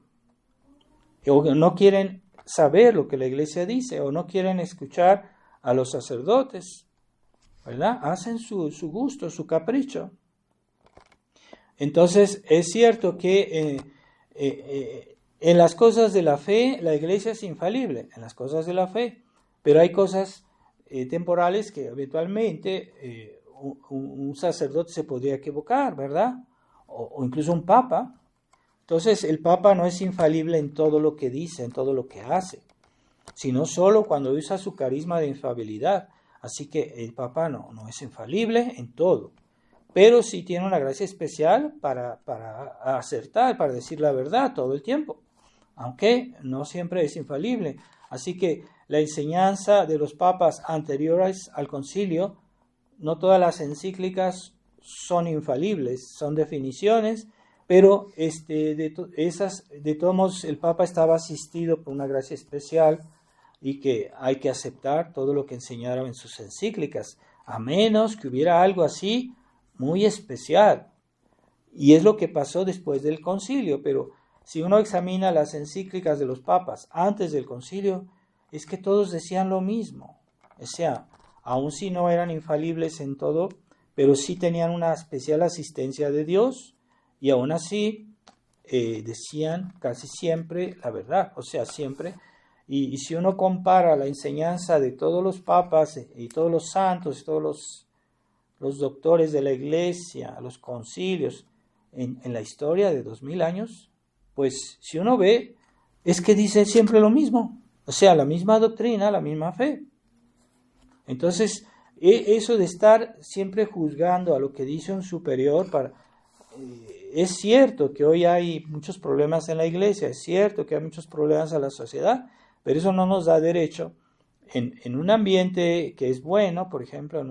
o no quieren saber lo que la Iglesia dice, o no quieren escuchar a los sacerdotes, ¿verdad? Hacen su gusto, su capricho. Entonces, es cierto que en las cosas de la fe, la Iglesia es infalible, en las cosas de la fe, pero hay cosas temporales que eventualmente un sacerdote se podría equivocar, ¿verdad? O incluso un papa. Entonces, el papa no es infalible en todo lo que dice, en todo lo que hace, sino solo cuando usa su carisma de infalibilidad. Así que el papa no es infalible en todo, pero sí tiene una gracia especial para acertar, para decir la verdad todo el tiempo, aunque no siempre es infalible. Así que la enseñanza de los papas anteriores al concilio, no todas las encíclicas son infalibles, son definiciones, pero de todos modos el Papa estaba asistido por una gracia especial y que hay que aceptar todo lo que enseñaron en sus encíclicas, a menos que hubiera algo así muy especial. Y es lo que pasó después del concilio, pero si uno examina las encíclicas de los papas antes del concilio, es que todos decían lo mismo. O sea, aun si no eran infalibles en todo, pero sí tenían una especial asistencia de Dios, y aún así decían casi siempre la verdad, o sea, siempre. Y si uno compara la enseñanza de todos los papas y todos los santos, y todos los doctores de la Iglesia, los concilios, en la historia de 2000 años, pues si uno ve, es que dice siempre lo mismo, o sea, la misma doctrina, la misma fe. Entonces, eso de estar siempre juzgando a lo que dice un superior es cierto que hoy hay muchos problemas en la Iglesia, es cierto que hay muchos problemas en la sociedad, pero eso no nos da derecho en un ambiente que es bueno, por ejemplo,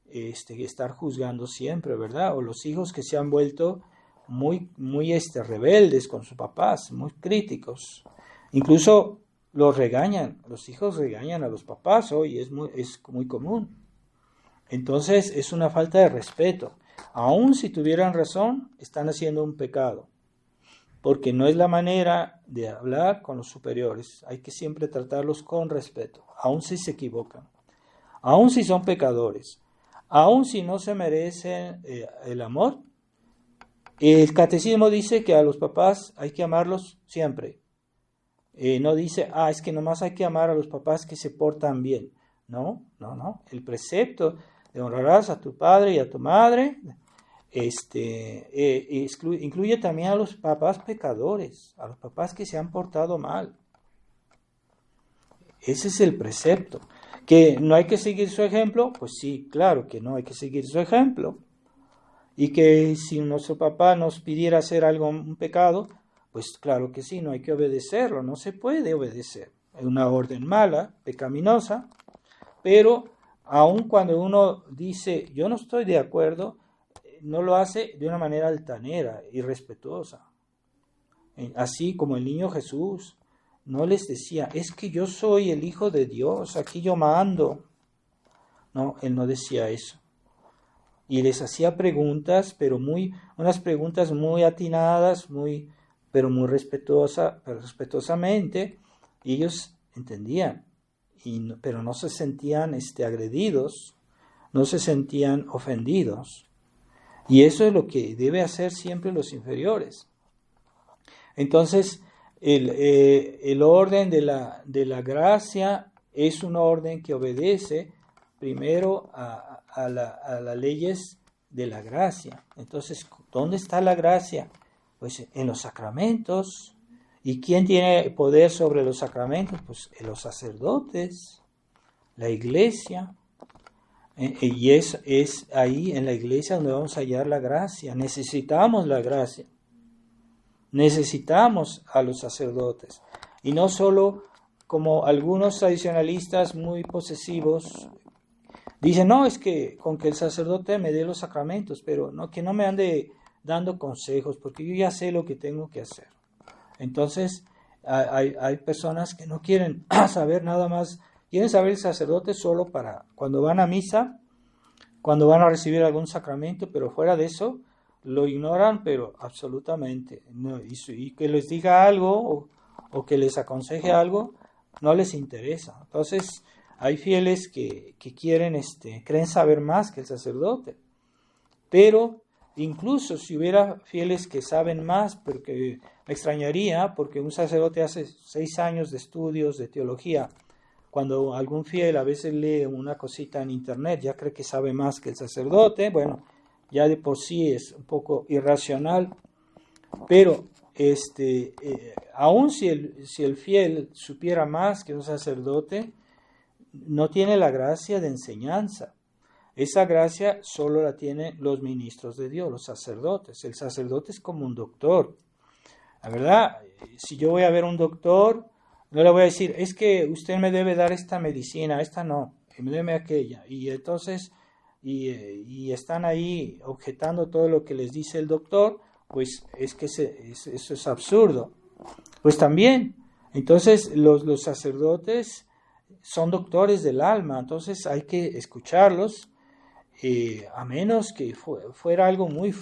estar juzgando siempre, ¿verdad? O los hijos que se han vuelto muy rebeldes con sus papás, muy críticos. Incluso los hijos regañan a los papás hoy, es muy común. Entonces es una falta de respeto. Aun si tuvieran razón, están haciendo un pecado, porque no es la manera de hablar con los superiores. Hay que siempre tratarlos con respeto, aun si se equivocan, aun si son pecadores, aun si no se merecen el amor. El catecismo dice que a los papás hay que amarlos siempre. No dice, es que nomás hay que amar a los papás que se portan bien. No. El precepto de honrarás a tu padre y a tu madre incluye también a los papás pecadores, a los papás que se han portado mal. Ese es el precepto. ¿Que no hay que seguir su ejemplo? Pues sí, claro que no hay que seguir su ejemplo. Y que si nuestro papá nos pidiera hacer algo, un pecado, pues claro que sí, no hay que obedecerlo, no se puede obedecer. Es una orden mala, pecaminosa, pero aun cuando uno dice, yo no estoy de acuerdo, no lo hace de una manera altanera, irrespetuosa. Así como el niño Jesús, no les decía, es que yo soy el Hijo de Dios, aquí yo mando. No, él no decía eso. Y les hacía preguntas, pero unas preguntas muy atinadas, pero muy respetuosamente, y ellos entendían, pero no se sentían agredidos, no se sentían ofendidos. Y eso es lo que debe hacer siempre los inferiores. Entonces, el orden de la gracia es un orden que obedece primero a las leyes de la gracia. Entonces, ¿dónde está la gracia? Pues en los sacramentos. ¿Y quién tiene poder sobre los sacramentos? Pues los sacerdotes, la iglesia. Y es ahí en la iglesia donde vamos a hallar la gracia. Necesitamos la gracia. Necesitamos a los sacerdotes. Y no solo como algunos tradicionalistas muy posesivos dicen, no, es que con que el sacerdote me dé los sacramentos, pero no, que no me ande dando consejos, porque yo ya sé lo que tengo que hacer. Entonces, hay personas que no quieren saber nada más, quieren saber el sacerdote solo para cuando van a misa, cuando van a recibir algún sacramento, pero fuera de eso, lo ignoran, pero absolutamente. No, y que les diga algo o que les aconseje algo, no les interesa. Entonces, hay fieles que creen saber más que el sacerdote. Pero incluso si hubiera fieles que saben más, porque me extrañaría, porque un sacerdote hace 6 años de estudios de teología, cuando algún fiel a veces lee una cosita en internet, ya cree que sabe más que el sacerdote, bueno, ya de por sí es un poco irracional, pero aun si el fiel supiera más que un sacerdote, no tiene la gracia de enseñanza. Esa gracia solo la tienen los ministros de Dios, los sacerdotes. El sacerdote es como un doctor. La verdad, si yo voy a ver un doctor, no le voy a decir, es que usted me debe dar esta medicina, esta no, deme aquella. Y entonces, y están ahí objetando todo lo que les dice el doctor, pues es que eso es absurdo. Pues también, entonces los sacerdotes son doctores del alma, entonces hay que escucharlos, a menos que fuera algo muy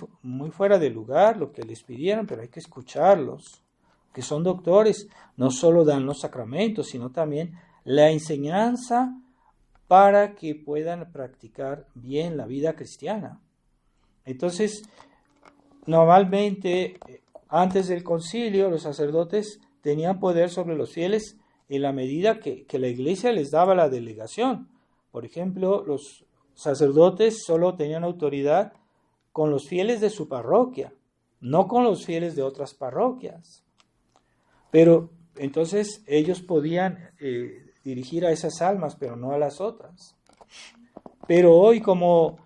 fuera de lugar lo que les pidieron, pero hay que escucharlos, que son doctores, no solo dan los sacramentos, sino también la enseñanza para que puedan practicar bien la vida cristiana. Entonces, normalmente, antes del concilio, los sacerdotes tenían poder sobre los fieles en la medida que la iglesia les daba la delegación. Por ejemplo, los sacerdotes solo tenían autoridad con los fieles de su parroquia, no con los fieles de otras parroquias. Pero entonces ellos podían dirigir a esas almas, pero no a las otras. Pero hoy, como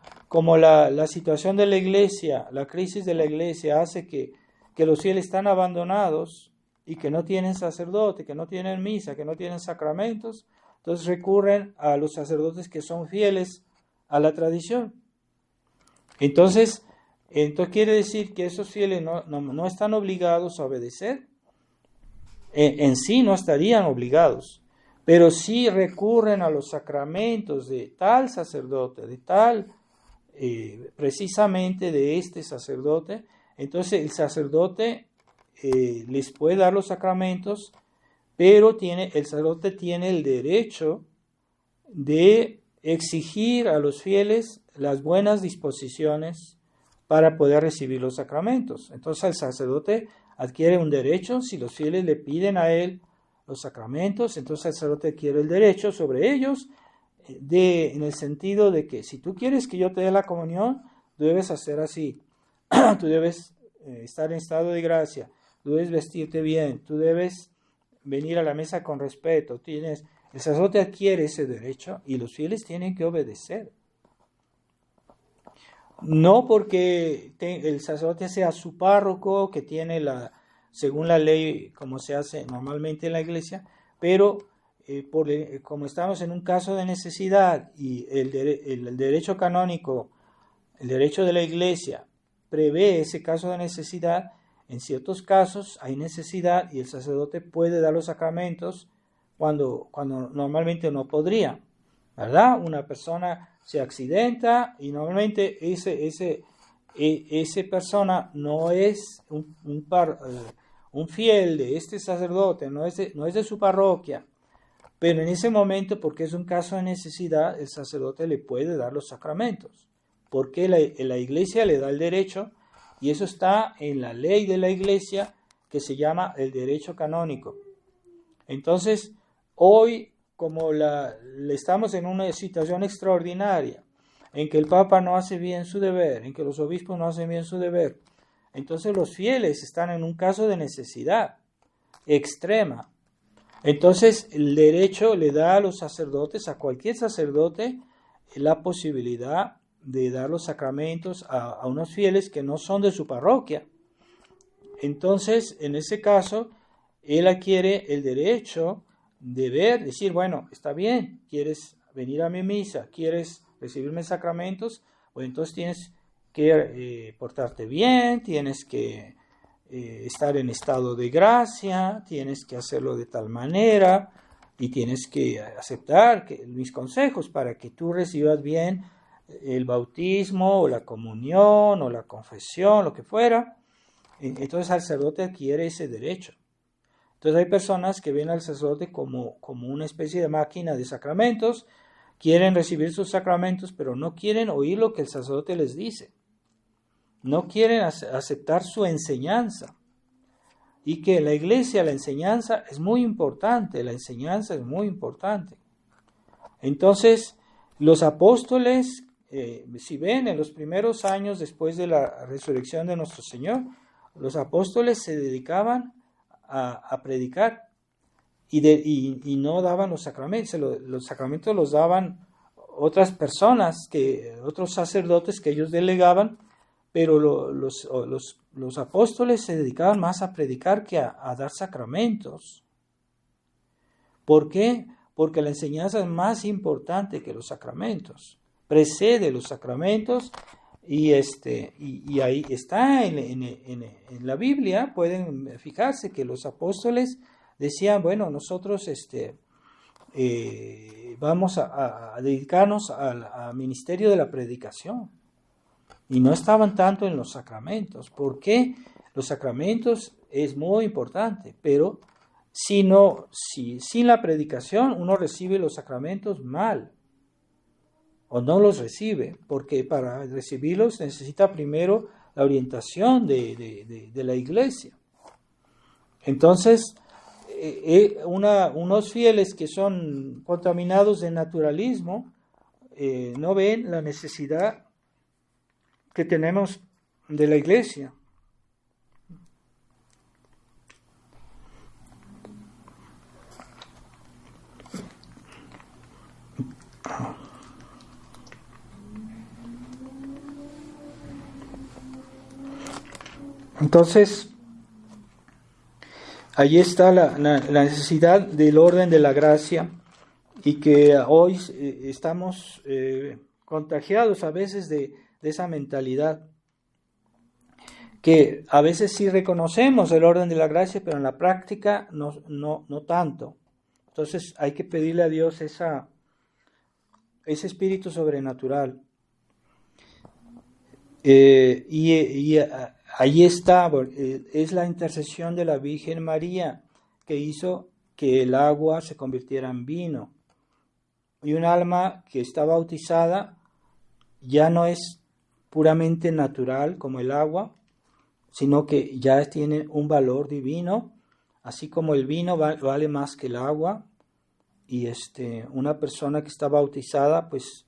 la situación de la iglesia, la crisis de la iglesia hace que los fieles están abandonados y que no tienen sacerdote, que no tienen misa, que no tienen sacramentos, entonces recurren a los sacerdotes que son fieles a la tradición. Entonces quiere decir que esos fieles no están obligados a obedecer. En sí no estarían obligados, pero sí recurren a los sacramentos de tal sacerdote, de tal, precisamente de este sacerdote. Entonces el sacerdote les puede dar los sacramentos, pero el sacerdote tiene el derecho de exigir a los fieles las buenas disposiciones para poder recibir los sacramentos. Entonces el sacerdote adquiere un derecho, si los fieles le piden a él los sacramentos, entonces el sacerdote adquiere el derecho sobre ellos, en el sentido de que si tú quieres que yo te dé la comunión, tú debes hacer así, tú debes estar en estado de gracia, tú debes vestirte bien, tú debes venir a la mesa con respeto, el sacerdote adquiere ese derecho y los fieles tienen que obedecer. No porque el sacerdote sea su párroco, que tiene según la ley, como se hace normalmente en la iglesia, pero como estamos en un caso de necesidad y el derecho canónico, el derecho de la iglesia prevé ese caso de necesidad, en ciertos casos hay necesidad y el sacerdote puede dar los sacramentos cuando normalmente no podría, ¿verdad? Una persona se accidenta y normalmente esa persona no es un fiel de este sacerdote, no es de su parroquia, pero en ese momento, porque es un caso de necesidad, el sacerdote le puede dar los sacramentos, porque la iglesia le da el derecho, y eso está en la ley de la iglesia que se llama el derecho canónico. Entonces, hoy, como estamos en una situación extraordinaria, en que el Papa no hace bien su deber, en que los obispos no hacen bien su deber, entonces los fieles están en un caso de necesidad extrema. Entonces el derecho le da a los sacerdotes, a cualquier sacerdote, la posibilidad de dar los sacramentos a unos fieles que no son de su parroquia. Entonces, en ese caso, él adquiere el derecho de decir, bueno, está bien, quieres venir a mi misa, quieres recibirme sacramentos, pues entonces tienes que portarte bien, tienes que estar en estado de gracia, tienes que hacerlo de tal manera y tienes que aceptar mis consejos para que tú recibas bien el bautismo o la comunión o la confesión, lo que fuera. Entonces el sacerdote adquiere ese derecho. Entonces hay personas que ven al sacerdote como una especie de máquina de sacramentos, quieren recibir sus sacramentos, pero no quieren oír lo que el sacerdote les dice. No quieren aceptar su enseñanza. Y que la iglesia, la enseñanza es muy importante, Entonces, los apóstoles, si ven, en los primeros años después de la resurrección de nuestro Señor, los apóstoles se dedicaban a predicar y no daban los sacramentos. Los sacramentos los daban otras personas, otros sacerdotes que ellos delegaban, pero los apóstoles se dedicaban más a predicar que a dar sacramentos. ¿Por qué? Porque la enseñanza es más importante que los sacramentos. Precede los sacramentos y ahí está en la Biblia. Pueden fijarse que los apóstoles decían, bueno, nosotros vamos a dedicarnos al ministerio de la predicación. Y no estaban tanto en los sacramentos. ¿Por qué? Los sacramentos es muy importante, pero sin la predicación uno recibe los sacramentos mal o no los recibe, porque para recibirlos necesita primero la orientación de la iglesia. Entonces, unos fieles que son contaminados de naturalismo no ven la necesidad que tenemos de la iglesia. Entonces, ahí está la necesidad del orden de la gracia y que hoy estamos contagiados a veces de esa mentalidad, que a veces sí reconocemos el orden de la gracia, pero en la práctica no tanto. Entonces hay que pedirle a Dios ese espíritu sobrenatural. Y ahí está, es la intercesión de la Virgen María que hizo que el agua se convirtiera en vino. Y un alma que está bautizada ya no es puramente natural como el agua, sino que ya tiene un valor divino, así como el vino vale más que el agua, y una persona que está bautizada pues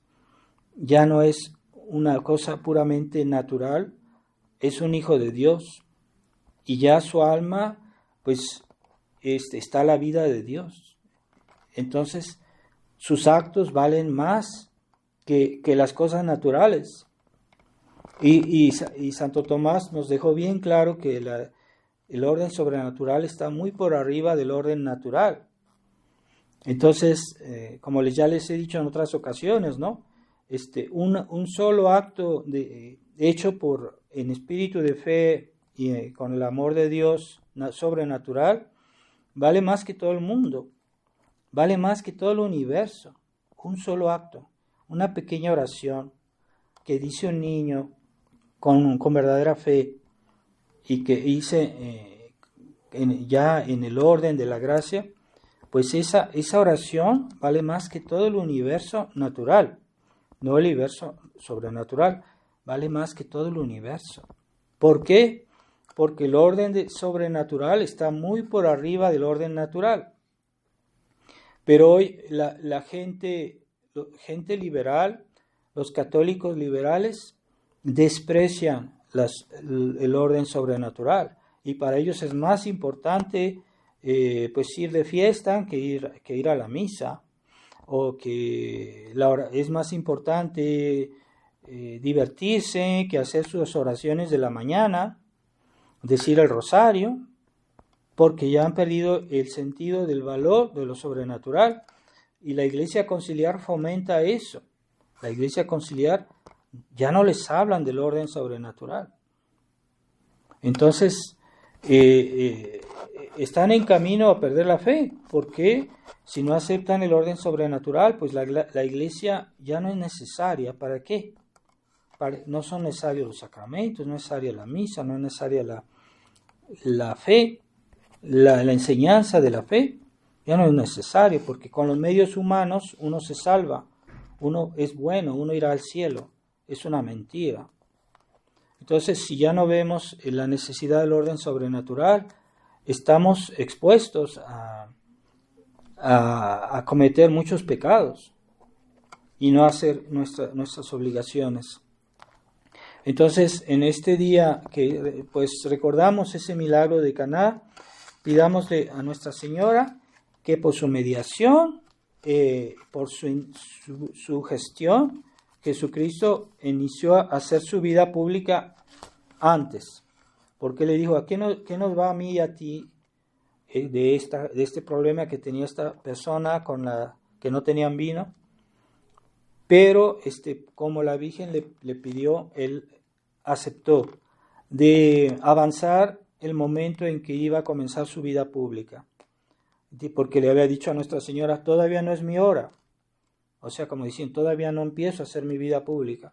ya no es una cosa puramente natural, es un hijo de Dios, y ya su alma pues está la vida de Dios. Entonces sus actos valen más que las cosas naturales. Y Santo Tomás nos dejó bien claro que el orden sobrenatural está muy por arriba del orden natural. Entonces, como ya les he dicho en otras ocasiones, ¿no? Un solo acto hecho en espíritu de fe y con el amor de Dios sobrenatural, vale más que todo el mundo, vale más que todo el universo. Un solo acto, una pequeña oración que dice un niño con verdadera fe y que dice ya en el orden de la gracia, pues esa oración vale más que todo el universo natural, no el universo sobrenatural, vale más que todo el universo. ¿Por qué? Porque el orden sobrenatural está muy por arriba del orden natural. Pero hoy la gente liberal, los católicos liberales, desprecian el orden sobrenatural. Y para ellos es más importante pues ir de fiesta que ir a la misa. O que es más importante divertirse que hacer sus oraciones de la mañana, decir el rosario, porque ya han perdido el sentido del valor de lo sobrenatural. Y la Iglesia Conciliar fomenta eso. La Iglesia Conciliar ya no les hablan del orden sobrenatural. Entonces, están en camino a perder la fe, porque si no aceptan el orden sobrenatural, pues la Iglesia ya no es necesaria. ¿Para qué? No son necesarios los sacramentos, no es necesaria la misa, no es necesaria la fe. La enseñanza de la fe ya no es necesario, porque con los medios humanos uno se salva, uno es bueno, uno irá al cielo. Es una mentira. Entonces, si ya no vemos la necesidad del orden sobrenatural, estamos expuestos a cometer muchos pecados y no hacer nuestras obligaciones. Entonces, en este día que pues recordamos ese milagro de Caná, pidámosle a Nuestra Señora que por su mediación, por su gestión, Jesucristo inició a hacer su vida pública antes. Porque le dijo, ¿qué nos va a mí y a ti de este problema que tenía esta persona que no tenían vino? Pero como la Virgen le pidió, él aceptó de avanzar el momento en que iba a comenzar su vida pública, porque le había dicho a Nuestra Señora, todavía no es mi hora, o sea, como diciendo, todavía no empiezo a hacer mi vida pública.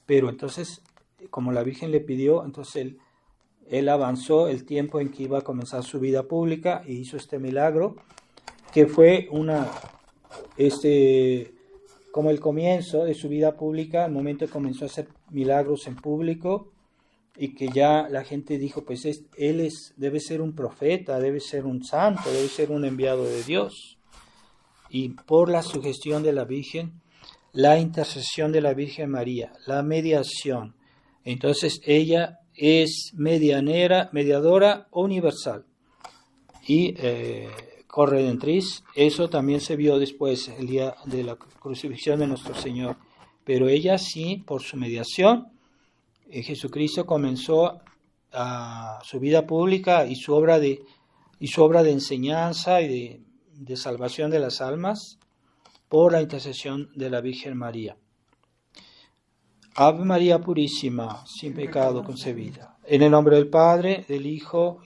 Pero entonces, como la Virgen le pidió, entonces él avanzó el tiempo en que iba a comenzar su vida pública y hizo este milagro, que fue como el comienzo de su vida pública, el momento que comenzó a hacer milagros en público, y que ya la gente dijo, pues él debe ser un profeta, debe ser un santo, debe ser un enviado de Dios. Y por la sugestión de la Virgen, la intercesión de la Virgen María, la mediación. Entonces ella es mediadora universal y corredentriz. Eso también se vio después, el día de la crucifixión de nuestro Señor. Pero ella sí, por su mediación, Jesucristo comenzó su vida pública y su obra de enseñanza y de salvación de las almas por la intercesión de la Virgen María. Ave María Purísima, sin pecado concebida. En el nombre del Padre, del Hijo